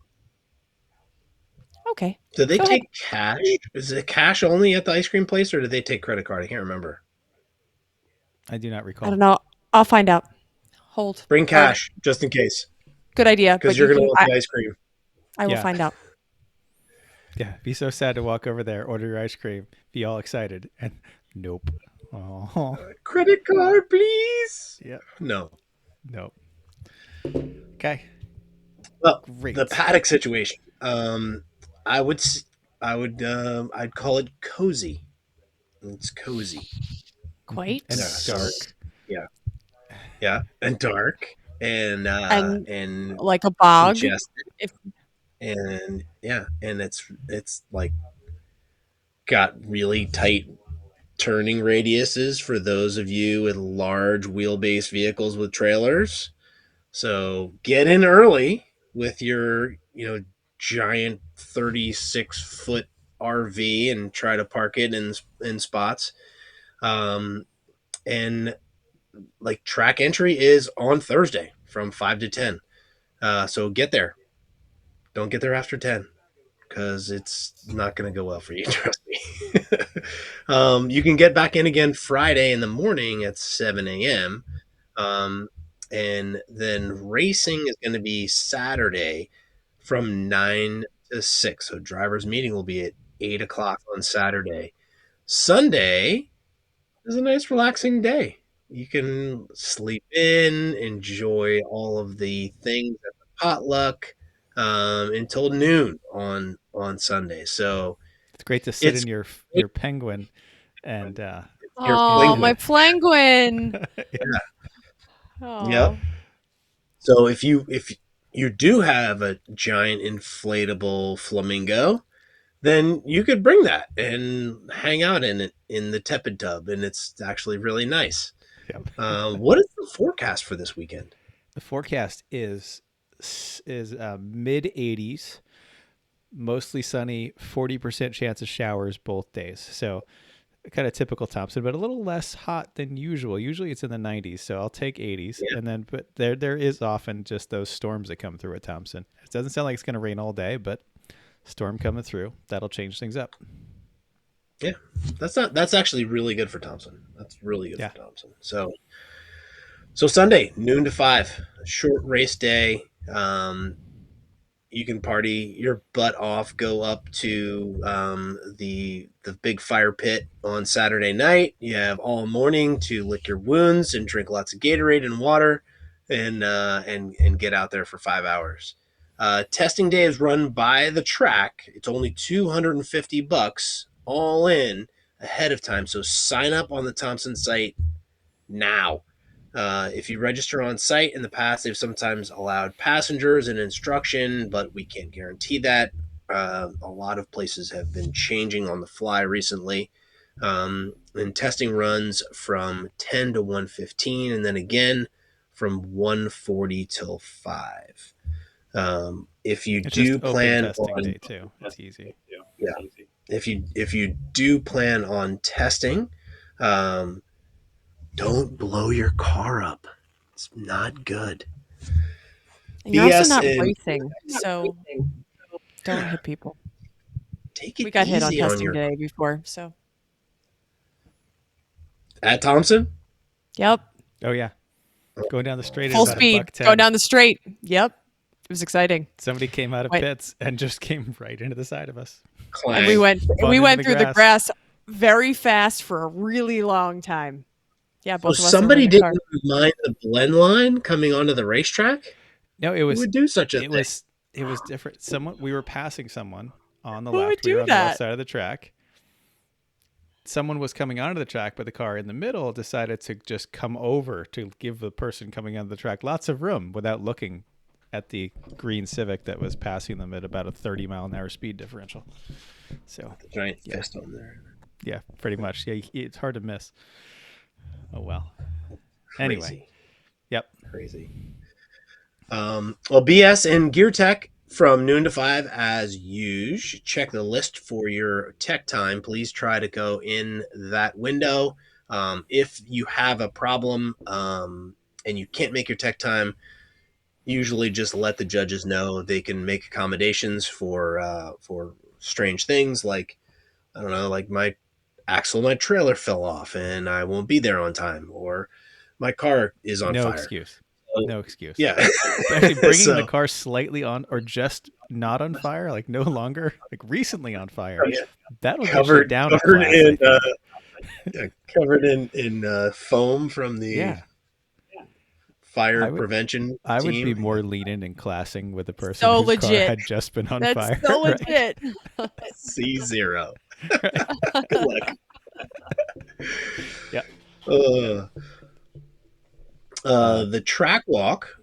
Okay.
Do they
Go
take cash? Is it cash only at the ice cream place, or do they take credit card? I can't remember.
I do not recall.
I don't know. I'll find out. Hold.
Bring cash just in case,
Good idea.
because you're going to want the ice cream.
I will
Yeah.
find out.
Yeah, be so sad to walk over there, order your ice cream, be all excited, and nope. Oh,
Credit card, please.
yeah,
No.
nope. Okay,
Well,
great.
the paddock situation. I'd call it cozy. It's cozy.
Quite.
And
Yeah.
dark.
Yeah, and dark, and
And like a bog.
congested,
If
and yeah, and it's like got really tight turning radiuses for those of you with large wheelbase vehicles with trailers. So get in early with your, giant 36-foot RV and try to park it in spots. And like track entry is on Thursday from 5 to 10. So get there. Don't get there after 10 because it's not going to go well for you. Trust me. You can get back in again Friday in the morning at 7 a.m. And then racing is going to be Saturday from 9 to 6. So driver's meeting will be at 8 o'clock on Saturday. Sunday is a nice relaxing day. You can sleep in, enjoy all of the things at the potluck until noon on Sunday. So
It's great to sit
it's
in your penguin and
your
oh, my penguin.
Yeah.
Oh.
Yep. So if you do have a giant inflatable flamingo, then you could bring that and hang out in it in the tepid tub, and it's actually really nice.
Yep.
What is the forecast for this weekend?
The forecast is mid 80s, mostly sunny, 40% chance of showers both days. So kind of typical Thompson, but a little less hot than usual. Usually it's in the 90s, so I'll take 80s.
Yeah.
And then, but there is often just those storms that come through at Thompson. It doesn't sound like it's going to rain all day, but storm coming through, that'll change things up.
Yeah, that's actually really good for Thompson. That's really good for Thompson. So Sunday, noon to 5, short race day. You can party your butt off, go up to the big fire pit on Saturday night. You have all morning to lick your wounds and drink lots of Gatorade and water, and get out there for 5 hours. Testing day is run by the track. It's only $250 all in ahead of time. So sign up on the Thompson site now. If you register on site, in the past, they've sometimes allowed passengers and instruction, but we can't guarantee that. A lot of places have been changing on the fly recently. And testing runs from 10 to 1:15, and then again from 1:40 till 5. If you
It's
do
just open
plan
testing
on
day too. It's easy.
if you do plan on testing, Don't blow your car up. It's not good.
And you're also
BS
not
and
racing, so don't hit people.
take it
We got hit on
easy on
testing
your
today before, so
at Thompson.
yep.
Oh yeah, going down the straight at
Full
about
speed,
$110.
go down the straight. Yep. It was exciting.
Somebody came out of
Wait.
pits and just came right into the side of us.
Clang.
And we went
into
through the grass very fast for a really long time. Yeah,
So
both of us were
somebody
in the car.
didn't mind the blend line coming onto the racetrack.
No, it
Who
was
would do such a thing?
It was different. We were passing someone on the
Who would
left. We
do
were on the
that?
left side of the track. Someone was coming onto the track, but the car in the middle decided to just come over to give the person coming onto the track lots of room without looking at the green Civic that was passing them at about a 30-mile-an-hour speed differential. So
Giant fist on there.
yeah, pretty much. Yeah, it's hard to miss. Oh well.
Crazy.
Anyway, yep.
Crazy. Well, BS and Gear Tech from noon to 5 as usual. Check the list for your tech time. Please try to go in that window. If you have a problem and you can't make your tech time, usually just let the judges know. They can make accommodations for strange things like, I don't know, like my trailer fell off and I won't be there on time, or my car is on
No
fire.
excuse.
So,
No excuse.
yeah.
Actually, bringing
So-
the car slightly on, or just not on fire, like no longer, like recently on fire.
Yeah.
That'll get you
covered
down a
covered
class,
in
I think.
covered in foam from the
Yeah,
fire
I would-
prevention
I would
team.
be more lenient in classing with the person
So
whose car
legit.
had just been on
That's
fire.
so
right?
legit.
C0. Good luck.
Yeah.
The track walk,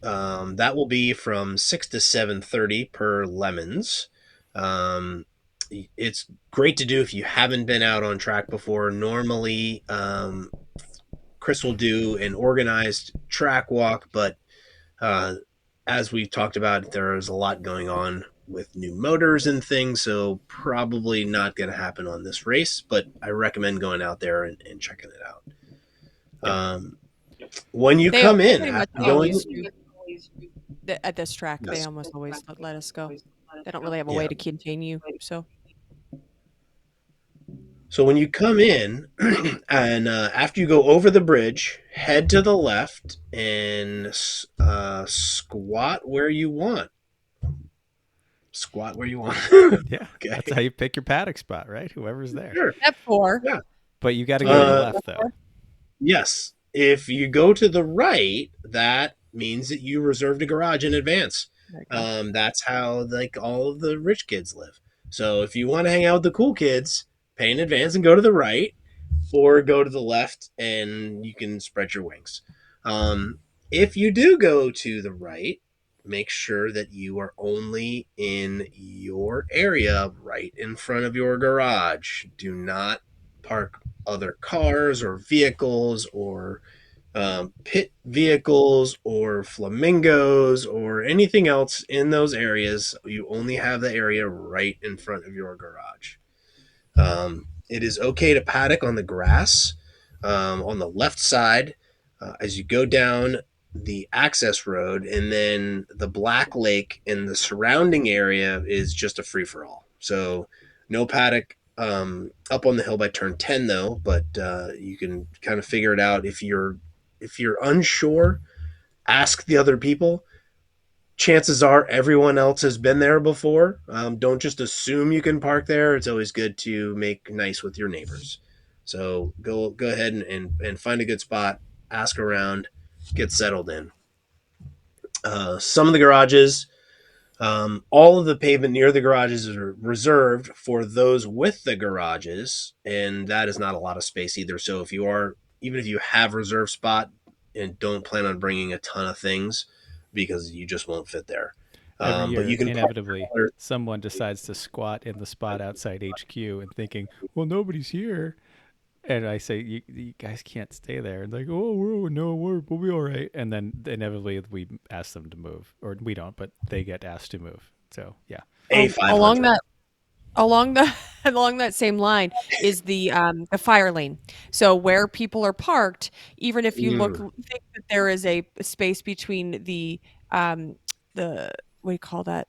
that will be from 6 to 7:30 per Lemons. It's great to do if you haven't been out on track before. Normally, Chris will do an organized track walk, but as we've talked about, there is a lot going on with new motors and things, so probably not going to happen on this race, but I recommend going out there and checking it out. When you come in,
pretty much
after going,
always do. At this track, they
Yes.
almost always let us go. They don't really have a way
Yeah.
to continue.
so when you come in, and after you go over the bridge, head to the left and squat where you want. Squat where you want.
Yeah,
Okay.
that's how you pick your paddock spot, right? Whoever's there.
Sure.
Step 4.
Yeah.
But you got to go to the left, though.
Yes. If you go to the right, that means that you reserved a garage in advance. That's how like all of the rich kids live. So if you want to hang out with the cool kids, pay in advance and go to the right, or go to the left and you can spread your wings. If you do go to the right, make sure that you are only in your area right in front of your garage. Do not park other cars or vehicles or pit vehicles or flamingos or anything else in those areas. You only have the area right in front of your garage. It is okay to paddock on the grass on the left side as you go down the access road, and then the Black Lake and the surrounding area is just a free-for-all. So no paddock up on the hill by turn 10 though, but you can kind of figure it out. If you're unsure, ask the other people. Chances are everyone else has been there before. Don't just assume you can park there. It's always good to make nice with your neighbors. So go ahead and find a good spot, ask around, get settled in. Some of the garages, all of the pavement near the garages is reserved for those with the garages, and that is not a lot of space either. So even if you have reserved spot and don't plan on bringing a ton of things, because you just won't fit there.
Every year,
But you can
inevitably, someone decides to squat in the spot outside HQ and thinking, well, nobody's here. And I say, you guys can't stay there. And like, we'll be all right. And then inevitably we ask them to move. Or we don't, but they get asked to move. So, yeah.
A500.
along along that same line is the fire lane. So where people are parked, even if you think that there is a space between um, the what do you call that?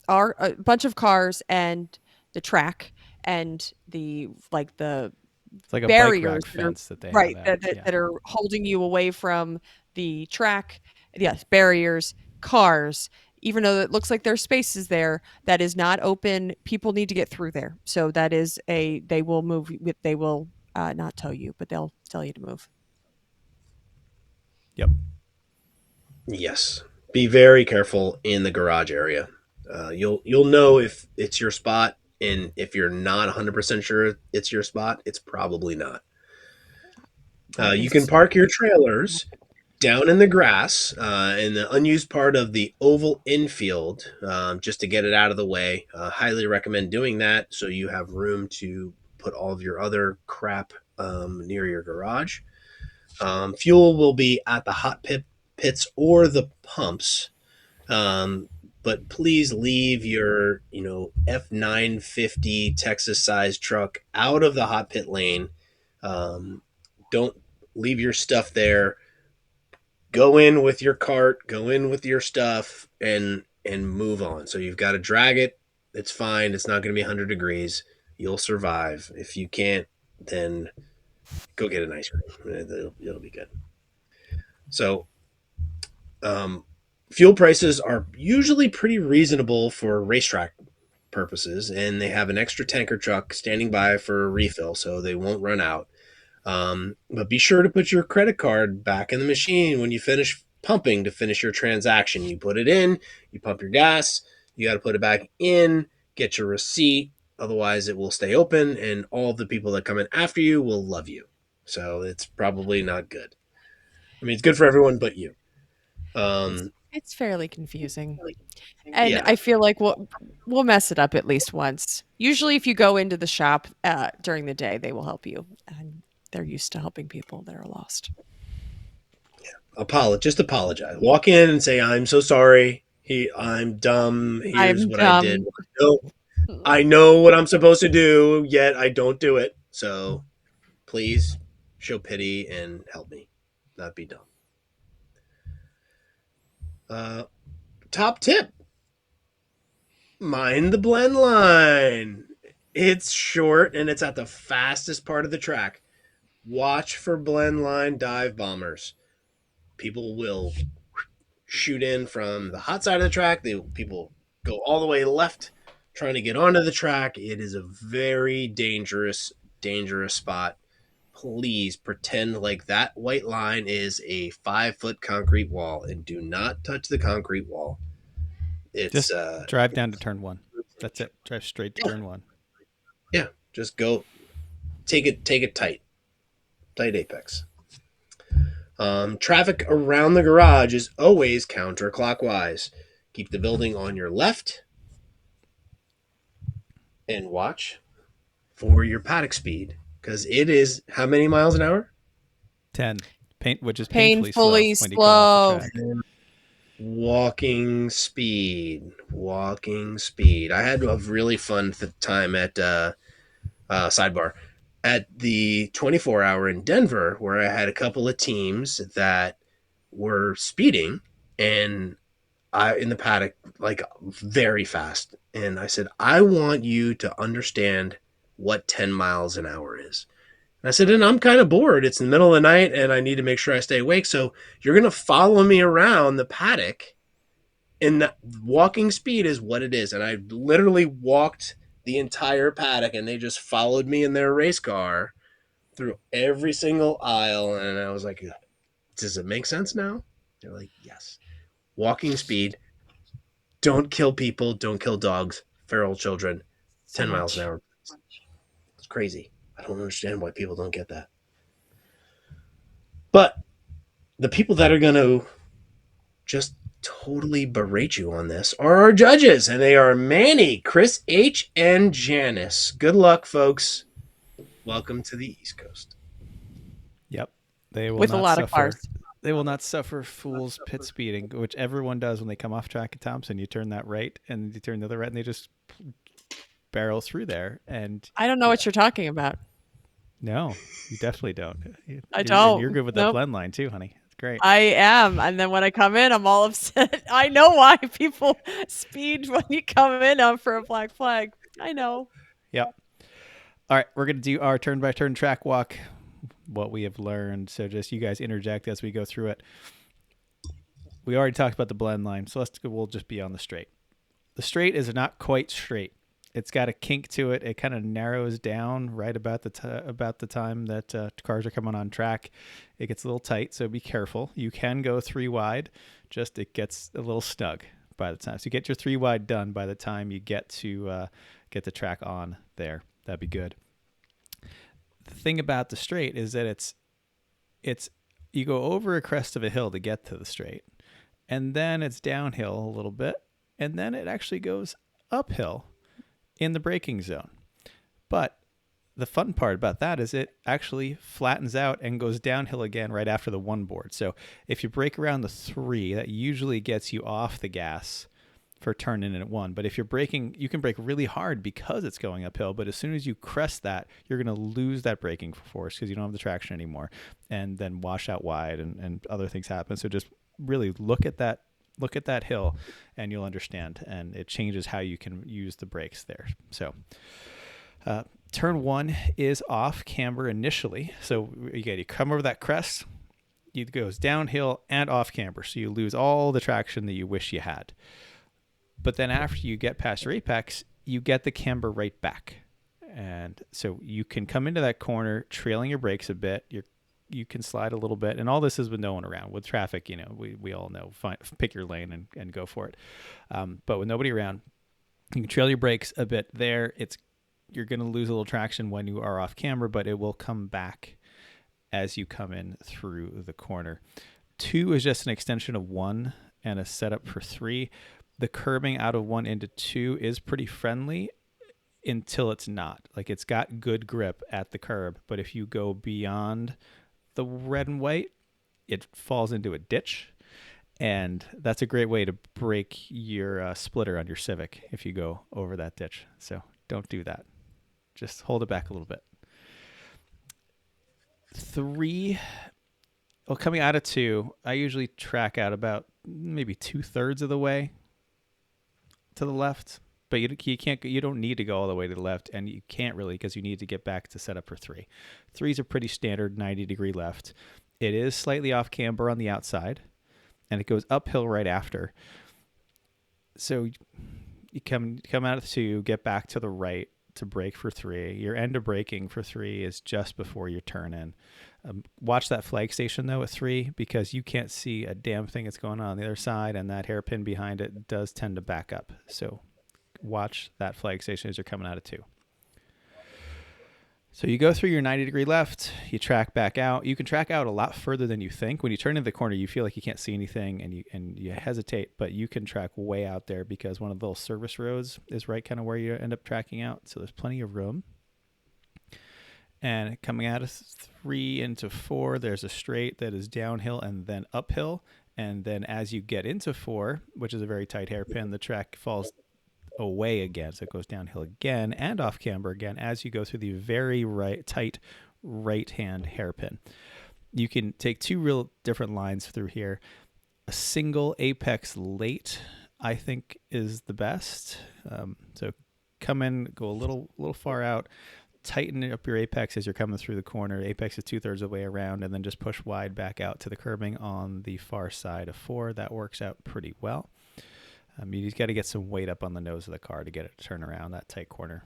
A bunch of cars and the track and the
It's like a bike
barriers
rack
that are
fence that they have
right
out. Yeah.
that are holding you away from the track. Yes, barriers, cars. Even though it looks like there's spaces there, that is not open. People need to get through there. So that is they will move. They will not tow you, but they'll tell you to move.
Yep.
Yes. Be very careful in the garage area. You'll know if it's your spot, and if you're not 100% sure it's your spot, it's probably not. You can park your trailers down in the grass in the unused part of the oval infield just to get it out of the way. Highly recommend doing that so you have room to put all of your other crap near your garage. Fuel will be at the pits or the pumps. But please leave your, F950 Texas sized truck out of the hot pit lane. Don't leave your stuff there. Go in with your cart, go in with your stuff, and move on. So you've got to drag it. It's fine. It's not going to be 100 degrees. You'll survive. If you can't, then go get an ice cream. It'll be good. So, fuel prices are usually pretty reasonable for racetrack purposes, and they have an extra tanker truck standing by for a refill, so they won't run out. But be sure to put your credit card back in the machine when you finish pumping to finish your transaction. You put it in, you pump your gas, you got to put it back in, get your receipt. Otherwise, it will stay open, and all of the people that come in after you will love you. So it's probably not good. I mean, it's good for everyone but you.
It's fairly confusing. And
Yeah.
I feel like we'll mess it up at least once. Usually, if you go into the shop during the day, they will help you, and they're used to helping people that are lost.
Just apologize. Walk in and say, "I'm so sorry. I'm dumb. Here's
I'm
what I
dumb.
did. I know what I'm supposed to do, yet I don't do it. So please show pity and help me, not be dumb." Top tip: mind the blend line. It's short and it's at the fastest part of the track. Watch for blend line dive bombers. People will shoot in from the hot side of the track. People go all the way left trying to get onto the track. It is a very dangerous spot. Please pretend like that white line is a 5-foot concrete wall and do not touch the concrete wall. It's
just drive down to turn 1. That's it. Drive straight to turn 1.
Yeah, just go. Take it tight apex. Traffic around the garage is always counterclockwise. Keep the building on your left and watch for your paddock speed, because it is how many miles an hour?
10. Which is
Painfully
painfully slow when you come off the track.
Walking speed. I had a really fun time at sidebar at the 24-hour in Denver, where I had a couple of teams that were speeding and in the paddock, like very fast. And I said, I want you to understand what 10 miles an hour is. And I said, and I'm kind of bored. It's the middle of the night and I need to make sure I stay awake. So you're going to follow me around the paddock, and the walking speed is what it is. And I literally walked the entire paddock and they just followed me in their race car through every single aisle. And I was like, does it make sense now? They're like, yes. Walking speed. Don't kill people. Don't kill dogs. Feral children. 10 miles an hour. It's crazy. I don't understand why people don't get that. But the people that are going to just totally berate you on this are our judges, and they are Manny, Chris H, and Janice. Good luck, folks. Welcome to the East Coast.
Yep. They will
with
not
a lot
suffer.
of cars.
They will not suffer fools pit speeding, which everyone does when they come off track at Thompson. You turn that right and you turn the other right, and they just barrel through there. And
I don't know what you're talking about.
no, you definitely don't.
I
And
don't.
you're good with that
Nope.
blend line too, honey. It's great.
I am. And then when I come in, I'm all upset. I know why people speed when you come in for a black flag. I know.
Yep. All right, we're going to do our turn-by-turn track walk, what we have learned. So just you guys interject as we go through it. We already talked about the blend line, so we'll just be on the straight. The straight is not quite straight. It's got a kink to it. It kind of narrows down right about the time that cars are coming on track. It gets a little tight, so be careful. You can go 3 wide, just it gets a little snug by the time. So you get your 3 wide done by the time you get to get the track on there. That'd be good. The thing about the straight is that it's you go over a crest of a hill to get to the straight, and then it's downhill a little bit, and then it actually goes uphill in the braking zone. But the fun part about that is it actually flattens out and goes downhill again right after the 1 board. So if you brake around the 3, that usually gets you off the gas for turning in at 1. But if you're braking, you can brake really hard because it's going uphill. But as soon as you crest that, you're going to lose that braking force because you don't have the traction anymore, and then wash out wide and other things happen. So just really look at that hill and you'll understand, and it changes how you can use the brakes there. So turn 1 is off camber initially. So you come over that crest, it goes downhill and off camber. So you lose all the traction that you wish you had. But then after you get past your apex, you get the camber right back. And so you can come into that corner trailing your brakes a bit. You can slide a little bit, and all this is with no one around. With traffic, we all know, pick your lane and go for it. But with nobody around, you can trail your brakes a bit there. You're going to lose a little traction when you are off camera, but it will come back as you come in through the corner. 2 is just an extension of 1 and a setup for 3. The curbing out of 1 into 2 is pretty friendly until it's not. Like, it's got good grip at the curb, but if you go beyond the red and white, it falls into a ditch, and that's a great way to break your splitter on your Civic if you go over that ditch. So don't do that. Just hold it back a little bit. 3, well, coming out of 2, I usually track out about maybe 2/3 of the way to the left, but you don't need to go all the way to the left, and you can't really, because you need to get back to set up for 3. 3s are pretty standard 90-degree left. It is slightly off camber on the outside, and it goes uphill right after. So you come out of 2, get back to the right to brake for 3. Your end of braking for 3 is just before your turn in. Watch that flag station though at 3, because you can't see a damn thing that's going on the other side, and that hairpin behind it does tend to back up. So watch that flag station as you're coming out of 2. So you go through your 90-degree left, you track back out. You can track out a lot further than you think. When you turn into the corner, you feel like you can't see anything, and you hesitate, but you can track way out there because one of those service roads is right kind of where you end up tracking out. So there's plenty of room. And coming out of 3 into 4, there's a straight that is downhill and then uphill. And then as you get into 4, which is a very tight hairpin, the track falls away again. So it goes downhill again and off camber again as you go through the very tight right-hand hairpin. You can take 2 real different lines through here. A single apex late, I think, is the best. So come in, go a little far out, tighten up your apex as you're coming through the corner. Apex is 2/3 of the way around, and then just push wide back out to the curbing on the far side of 4. That works out pretty well. You just got to get some weight up on the nose of the car to get it to turn around that tight corner.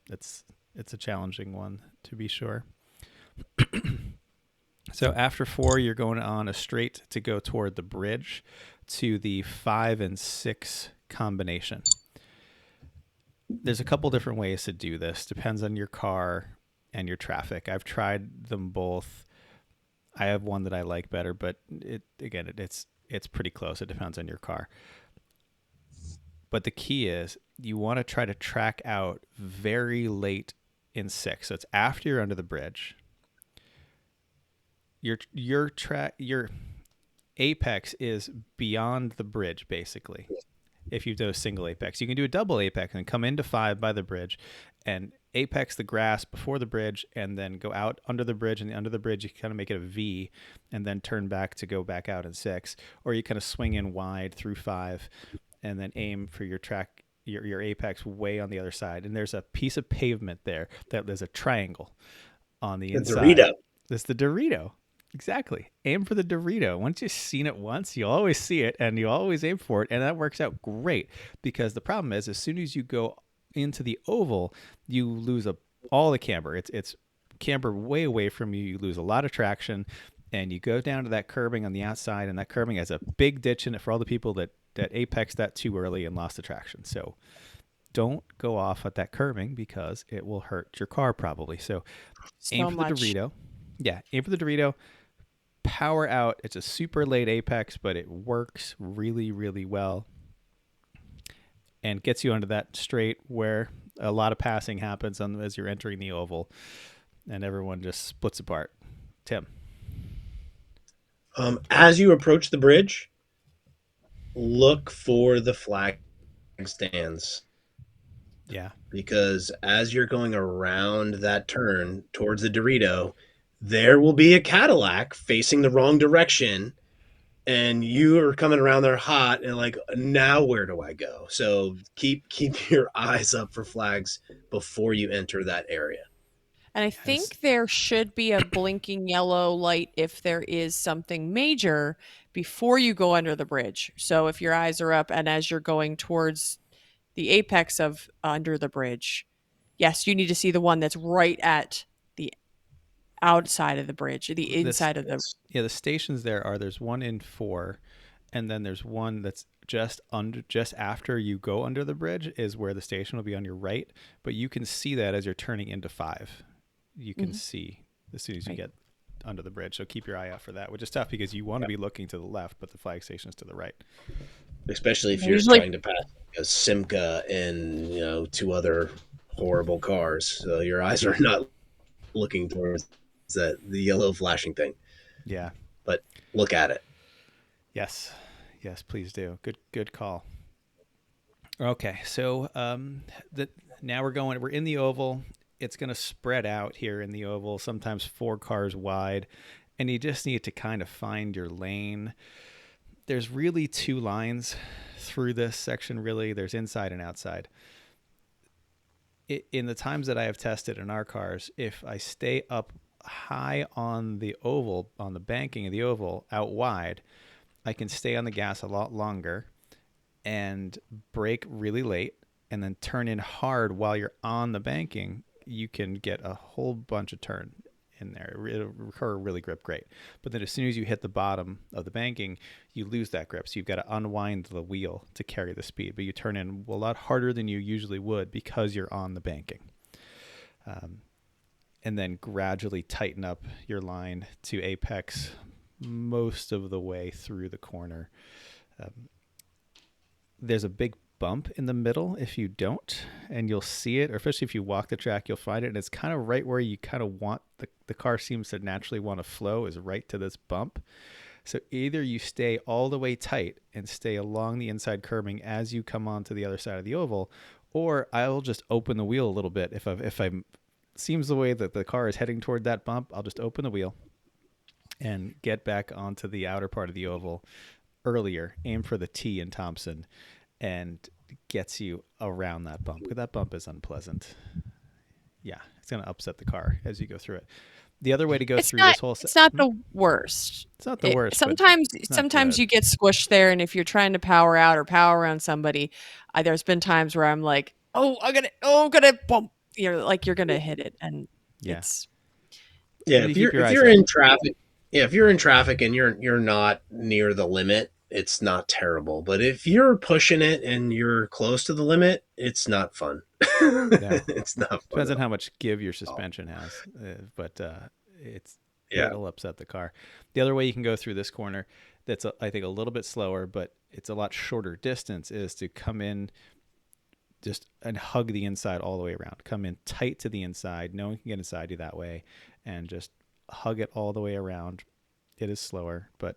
It's a challenging one, to be sure. So after 4, you're going on a straight to go toward the bridge to the 5 and 6 combination. There's a couple different ways to do this. Depends on your car and your traffic. I've tried them both. I have one that I like better, but it's pretty close. It depends on your car. But the key is you want to try to track out very late in 6. So it's after you're under the bridge. Your apex is beyond the bridge, basically. if you do a single apex. You can do a double apex and come into 5 by the bridge and apex the grass before the bridge and then go out under the bridge, and under the bridge you kind of make it a V and then turn back to go back out in 6, or you kind of swing in wide through 5 and then aim for your track, your apex way on the other side. And there's a piece of pavement there that there's a triangle on the inside.
Dorito.
It's the Dorito. Exactly. Aim for the Dorito. Once you've seen it once, you always see it and you always aim for it. And that works out great, because the problem is as soon as you go into the oval, you lose all the camber. It's camber way away from you. You lose a lot of traction, and you go down to that curbing on the outside, and that curbing has a big ditch in it for all the people that apexed that too early and lost the traction. So don't go off at that curbing, because it will hurt your car probably. So aim for the Dorito. Yeah, aim for the Dorito. Power out. It's a super late apex, but it works really, really well and gets you onto that straight where a lot of passing happens as you're entering the oval, and everyone just splits apart. Tim.
As you approach the bridge, look for the flag stands.
Yeah.
Because as you're going around that turn towards the Dorito, there will be a Cadillac facing the wrong direction, and you are coming around there hot and like, now where do I go? So keep your eyes up for flags before you enter that area.
And I think there should be a blinking yellow light if there is something major before you go under the bridge. So if your eyes are up and as you're going towards the apex of under the bridge, yes, you need to see the one that's right at the outside of the bridge, the inside of the...
Yeah, the stations there's one in 4, and then there's one that's just after you go under the bridge is where the station will be on your right, but you can see that as you're turning into 5. You can see as soon as you get under the bridge, so keep your eye out for that, which is tough because you want to be looking to the left, but the flag station is to the right.
Especially if you're trying to pass a Simca and 2 other horrible cars, so your eyes are not looking towards the yellow flashing thing.
Yeah,
but look at it.
Yes, please do. Good call. Okay, so now we're in the oval. It's going to spread out here in the oval, sometimes 4 cars wide, and you just need to kind of find your lane. There's really 2 lines through this section, really. There's inside and outside. In the times that I have tested in our cars, if I stay up high on the oval, on the banking of the oval, out wide, I can stay on the gas a lot longer and brake really late and then turn in hard while you're on the banking. You can get a whole bunch of turn in there. It'll really grip great. But then as soon as you hit the bottom of the banking, you lose that grip. So you've got to unwind the wheel to carry the speed, but you turn in a lot harder than you usually would because you're on the banking. And then gradually tighten up your line to apex most of the way through the corner. There's a big bump in the middle if you don't, and you'll see it, or especially if you walk the track, you'll find it, and it's kind of right where you kind of want the car seems to naturally want to flow, is right to this bump. So either you stay all the way tight and stay along the inside curbing as you come onto the other side of the oval, or I'll just open the wheel a little bit. If I'm seems the way that the car is heading toward that bump, I'll just open the wheel and get back onto the outer part of the oval earlier, aim for the T in Thompson, and gets you around that bump. Because that bump is unpleasant. Yeah, it's going to upset the car as you go through it. The other way to go this whole...
It's not the worst.
It's not the worst.
Sometimes you get squished there, and if you're trying to power out or power around somebody, there's been times where I'm like, I'm gonna bump. You're gonna hit it, and it's...
Yeah, if you're in traffic... Yeah, if you're in traffic and you're not near the limit, it's not terrible. But if you're pushing it and you're close to the limit, it's not fun.
Yeah.
It's not fun.
Depends on how much give your suspension has, but it'll upset the car. The other way you can go through this corner, that's I think a little bit slower, but it's a lot shorter distance, is to come in just and hug the inside all the way around. Come in tight to the inside. No one can get inside you that way, and just hug it all the way around. It is slower, but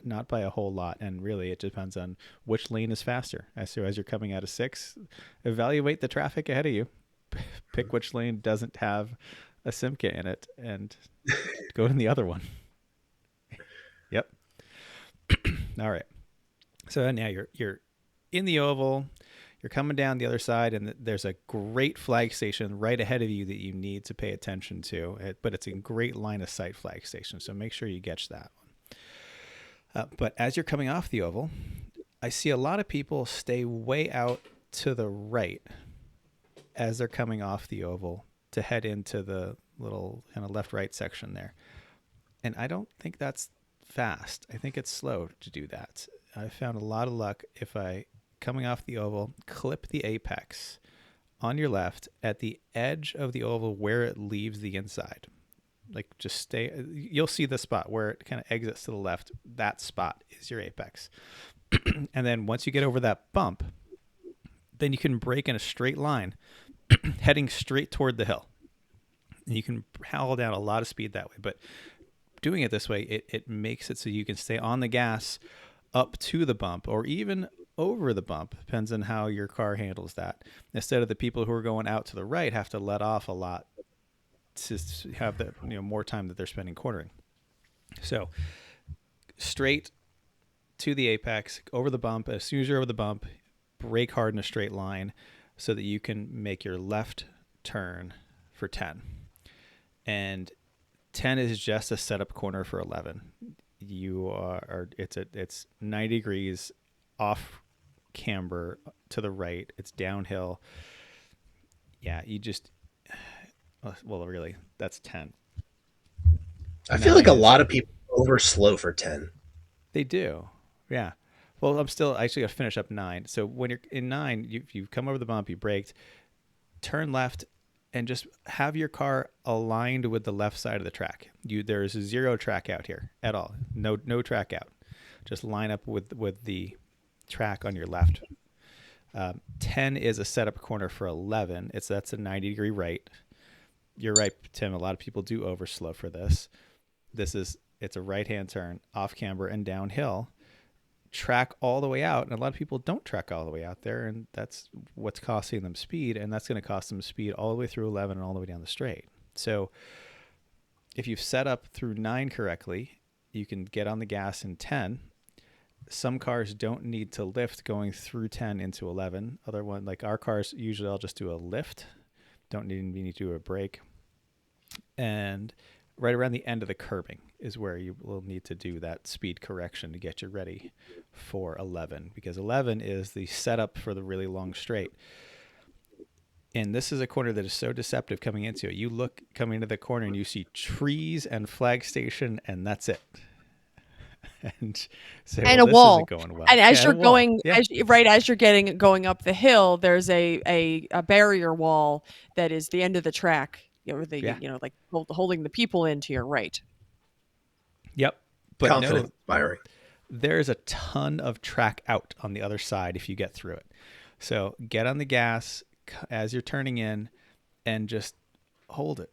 not by a whole lot. And really, it depends on which lane is faster. So as you're coming out of 6, evaluate the traffic ahead of you. Pick which lane doesn't have a Simca in it and go in the other one. Yep. All right. So now you're in the oval. You're coming down the other side, and there's a great flag station right ahead of you that you need to pay attention to. But it's a great line of sight flag station, so make sure you catch that one. But as you're coming off the oval, I see a lot of people stay way out to the right as they're coming off the oval to head into the little kind of left-right section there. And I don't think that's fast. I think it's slow to do that. I found a lot of luck if I, coming off the oval, clip the apex on your left at the edge of the oval where it leaves the inside. Like just stay, you'll see the spot where it kind of exits to the left. That spot is your apex. And then once you get over that bump, then you can brake in a straight line heading straight toward the hill. And you can haul down a lot of speed that way. But doing it this way, it makes it so you can stay on the gas up to the bump or even over the bump, depends on how your car handles that. Instead of the people who are going out to the right have to let off a lot to have the more time that they're spending cornering. So straight to the apex, over the bump. As soon as you're over the bump, brake hard in a straight line so that you can make your left turn for 10. And 10 is just a setup corner for 11. It's 90 degrees off camber to the right. It's downhill. Yeah, really, that's 10.
I feel like a lot of people over slow for 10.
They do. Yeah. Well, I'm still actually going to finish up 9. So when you're in 9, you come over the bump, you braked, turn left, and just have your car aligned with the left side of the track. There's 0 track out here at all. No track out. Just line up with the track on your left. 10 is a setup corner for 11. That's a 90-degree right. You're right, Tim. A lot of people do overslow for this. It's a right-hand turn, off camber and downhill. Track all the way out, and a lot of people don't track all the way out there, and that's what's costing them speed, and that's going to cost them speed all the way through 11 and all the way down the straight. So if you've set up through 9 correctly, you can get on the gas in 10. Some cars don't need to lift going through 10 into 11. Other one, like our cars, usually I'll just do a lift. Don't need to do a brake. And right around the end of the curbing is where you will need to do that speed correction to get you ready for 11, because 11 is the setup for the really long straight. And this is a corner that is so deceptive coming into it. You look coming into the corner and you see trees and flag station, and that's it. And say,
and
well,
a wall.
going well.
And as you're going,
yeah.
as you're going up the hill, there's a barrier wall that is the end of the track. Like holding the people in to your right.
Yep. But
Confident firing.
There's a ton of track out on the other side if you get through it. So get on the gas as you're turning in and just hold it,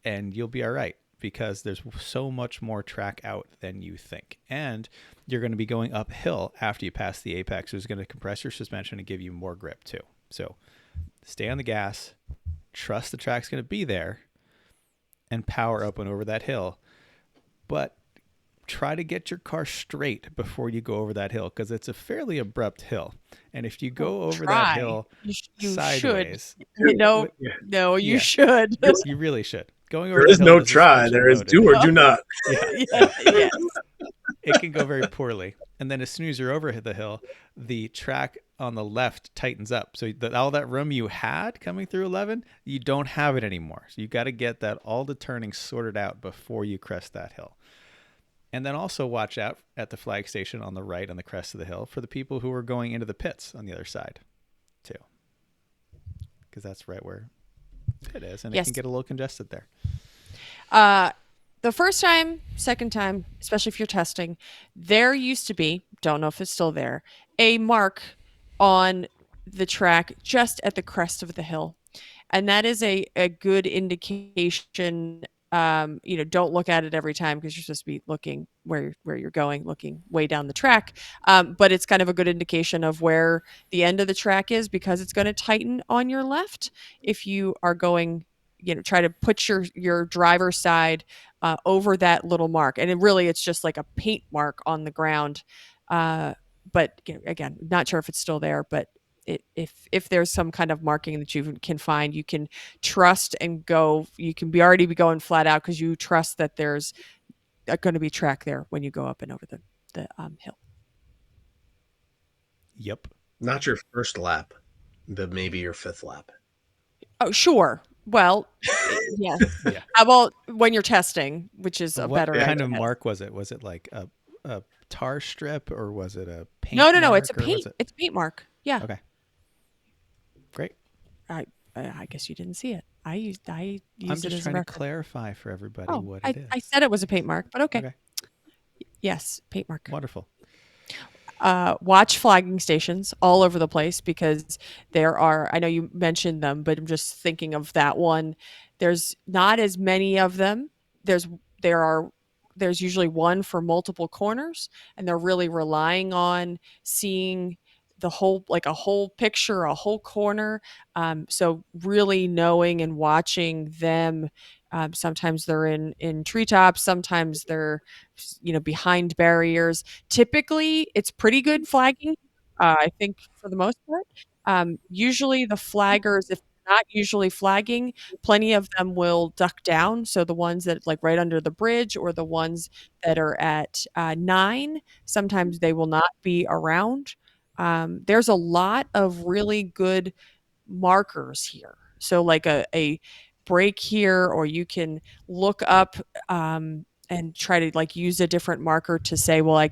and you'll be all right, because there's so much more track out than you think. And you're going to be going uphill after you pass the apex, which is going to compress your suspension and give you more grip too. So stay on the gas, trust the track's going to be there, and power up and over that hill. But try to get your car straight before you go over that hill, because it's a fairly abrupt hill. And if you go over that hill sideways,
you should.
You really should. Going over
there is no try. There is do or do not.
Yes.
It can go very poorly. And then as soon as you're over the hill, the track on the left tightens up. So all that room you had coming through 11, you don't have it anymore. So you got to get all the turning sorted out before you crest that hill. And then also watch out at the flag station on the right on the crest of the hill for the people who are going into the pits on the other side too. Because that's right where it is, and it can get a little congested there.
The first time, second time, especially if you're testing, there used to be, don't know if it's still there, a mark on the track just at the crest of the hill. And that is a good indication don't look at it every time because you're supposed to be looking where you're going, looking way down the track. But it's kind of a good indication of where the end of the track is because it's going to tighten on your left if you are going. Try to put your driver's side over that little mark, and it's just like a paint mark on the ground. But again, not sure if it's still there, but if there's some kind of marking that you can find, you can trust and go. You can already be going flat out because you trust that there's going to be track there when you go up and over the hill.
Yep.
Not your first lap, but maybe your fifth lap.
Oh, sure. Well, yeah.
Yeah.
How about when you're testing, which is a better
What kind
idea.
of mark was it? Was it like a tar strip or was it a paint
No,
mark,
it's a paint. It's a paint mark. Yeah.
Okay. Great.
I guess you didn't see it. I used
I'm
it
just
as a
trying to
reference.
clarify for everybody
Oh,
what it is.
I said it was a paint mark, but okay.
Okay.
Yes, paint mark.
Wonderful.
Watch flagging stations all over the place because there are, I know you mentioned them, but I'm just thinking of that one. There's not as many of them. There's usually one for multiple corners, and they're really relying on seeing the whole, like a whole picture, a whole corner. So really knowing and watching them. Sometimes they're in treetops, sometimes they're behind barriers. Typically, it's pretty good flagging, I think, for the most part. Usually, the flaggers, if they're not usually flagging, plenty of them will duck down. So the ones that like right under the bridge or the ones that are at 9, sometimes they will not be around. There's a lot of really good markers here. So like a break here, or you can look up and try to like use a different marker to say, well, I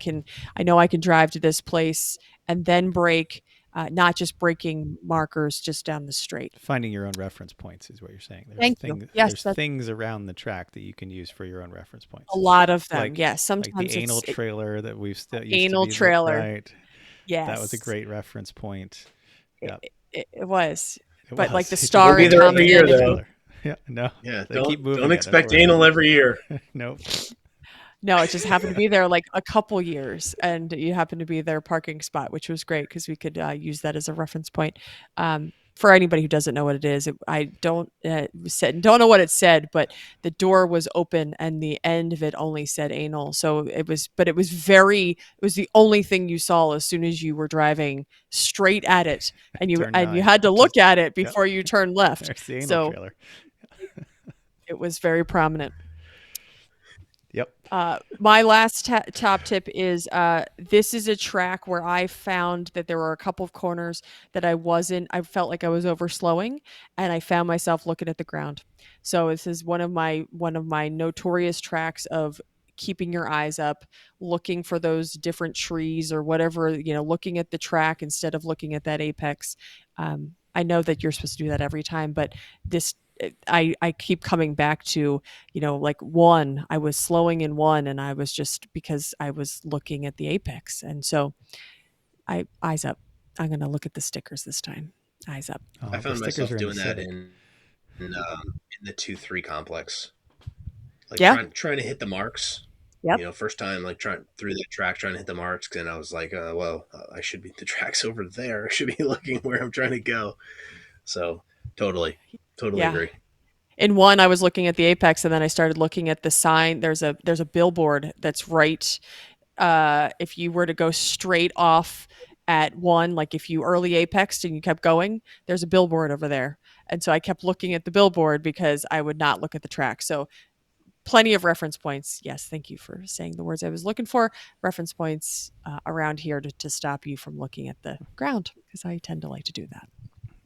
know I can drive to this place and then break, not just breaking markers just down the straight.
Finding your own reference points is what you're saying.
Thank you. Yes,
there's things around the track that you can use for your own reference points.
A lot of them,
Like,
yes. Sometimes
like the anal trailer that we've still used
anal
to be
trailer.
Right.
Yes,
that was a great reference point. Yeah,
it was.
It
But
was.
like the
It just
star
We'll be there every year,
changed
though.
color. Yeah, no.
Yeah,
They keep moving
don't
it,
expect
unfortunately.
anal every year.
Nope.
No, it just happened to be there like a couple years, and you happened to be their parking spot, which was great because we could use that as a reference point. For anybody who doesn't know what it is, I don't know what it said, but the door was open and the end of it only said anal. So it was the only thing you saw as soon as you were driving straight at it, and you
Turn
had to
9,
look at it before you turned left.
There's the anal
So
trailer.
it was very prominent.
Yep.
My last top tip is this is a track where I found that there were a couple of corners that I felt like I was overslowing, and I found myself looking at the ground. So this is one of my notorious tracks of keeping your eyes up, looking for those different trees or whatever, looking at the track instead of looking at that apex. I know that you're supposed to do that every time, but this I keep coming back to, like one, I was slowing in one, and I was just because I was looking at the apex. And so eyes up. I'm going to look at the stickers this time. Eyes up.
Oh,
I
the
found
stickers
myself
are
doing that
acidic.
in the 2-3 complex. Like
Yeah.
trying to hit the marks.
Yep.
First time like trying through the track, trying to hit the marks, and I was like, I should be, the track's over there. I should be looking where I'm trying to go. So totally
Yeah.
agree.
In one, I was looking at the apex, and then I started looking at the sign. There's a billboard that's right. If you were to go straight off at one, like if you early apexed and you kept going, there's a billboard over there. And so I kept looking at the billboard because I would not look at the track. So plenty of reference points. Yes, thank you for saying the words I was looking for. Reference points around here to stop you from looking at the ground, because I tend to like to do that.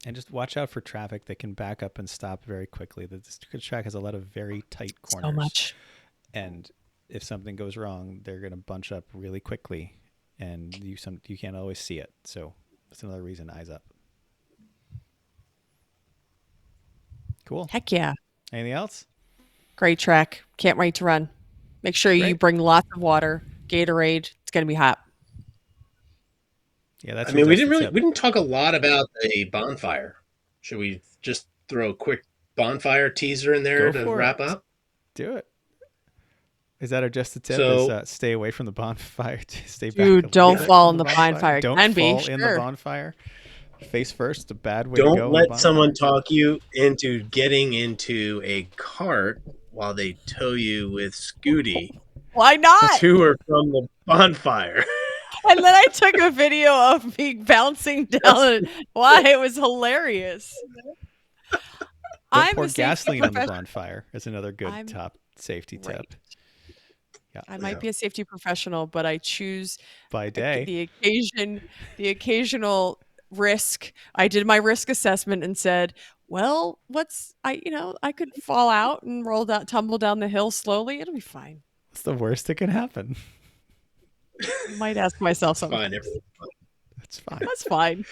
And just watch out for traffic that can back up and stop very quickly. This track has a lot of very tight corners.
So much.
And if something goes wrong, they're going to bunch up really quickly, and you can't always see it. So that's another reason, eyes up. Cool.
Heck yeah.
Anything else?
Great track. Can't wait to run. Make sure you
Great.
bring lots of water, Gatorade. It's going to be hot.
Yeah, that's.
I mean, we didn't talk a lot about the bonfire. Should we just throw a quick bonfire teaser in there to wrap up?
Do it. Is that just a tip?
So-
Is stay away from the bonfire. Stay back.
Dude,
a
don't
little bit
fall
from
in the bonfire.
Don't
Can be,
fall in the
sure.
bonfire. Face first, a bad way to go.
Don't
in
let
the
someone
bonfire.
talk you into getting into a cart while they tow you with Scooty
Why not?
to or from the bonfire.
And then I took a video of me bouncing down it. Why? It was hilarious.
Don't pour
a safety
gasoline on the
professional.
bonfire. Is another good
I'm-
top safety tip.
Right.
Yeah.
I might be a safety professional, but I choose
By day.
the occasional risk. I did my risk assessment and said, well, I could fall out and tumble down the hill slowly. It'll be fine.
What's the worst that can happen?
Might ask myself something.
Fine, everything's fine.
That's fine.
That's fine.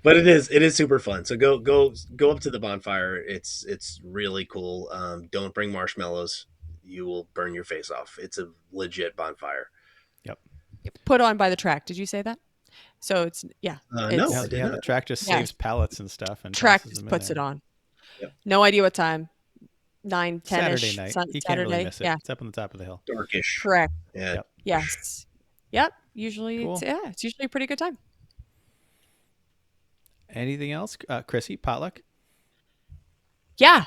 But it is super fun. So go up to the bonfire. It's really cool. Don't bring marshmallows. You will burn your face off. It's a legit bonfire.
Put on by the track. Did you say that? So it's
No,
it's-
I
Yeah,
did not.
the track just
Yeah.
saves pallets and stuff. And
track
tosses
just
them in
puts
there.
it on.
Yep.
No idea what time. 9, 10
Saturday
ish.
night. You can't
Saturday.
really miss it.
Yeah.
It's up on the top of the hill.
Darkish.
Correct.
Yeah.
Yep.
Yes. Yep. Usually
Cool.
it's usually a pretty good time.
Anything else? Chrissy, potluck?
Yeah.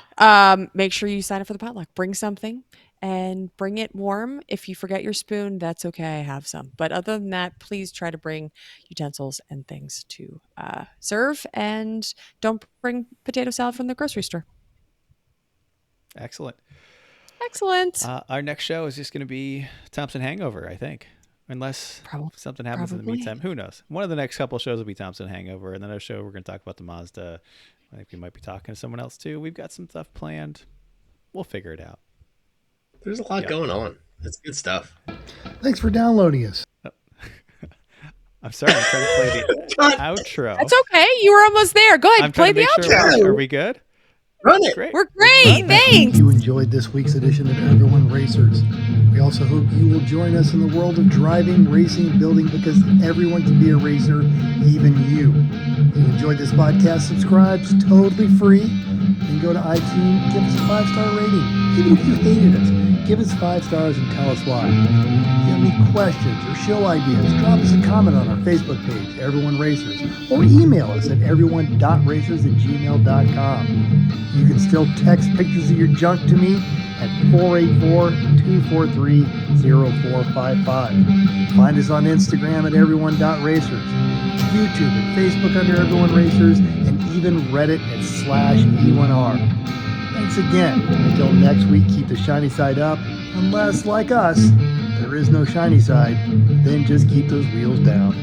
Make sure you sign up for the potluck. Bring something and bring it warm. If you forget your spoon, that's okay. I have some. But other than that, please try to bring utensils and things to serve, and don't bring potato salad from the grocery store.
Excellent.
Excellent.
Our next show is just going to be Thompson Hangover, I think. Unless something happens in the
probably.
meantime. Who knows? One of the next couple shows will be Thompson Hangover. And then our show, we're going to talk about the Mazda. I think we might be talking to someone else too. We've got some stuff planned. We'll figure it out.
There's a lot
Yeah.
going on. It's good stuff.
Thanks for downloading us.
I'm sorry. I'm trying to play the outro.
That's okay. You were almost there. Go ahead.
I'm
Play
trying to
the
make
outro.
sure. Are we good?
Run it.
Great.
We're great.
If
Thanks.
you enjoyed this week's edition of Everyone Racers, we also hope you will join us in the world of driving, racing, and building, because everyone can be a racer, even you. If you enjoyed this podcast, subscribe. It's totally free. Then go to iTunes, give us a 5-star rating. Even if you hated us, give us 5 stars and tell us why. If you have any questions or show ideas, drop us a comment on our Facebook page, Everyone Racers, or email us at everyone.racers@gmail.com. You can still text pictures of your junk to me at 484-243-0455. Find us on Instagram at everyone.racers, YouTube and Facebook under Everyone Racers, and even Reddit at /E1R. Thanks again. Until next week, keep the shiny side up. Unless, like us, there is no shiny side, then just keep those wheels down.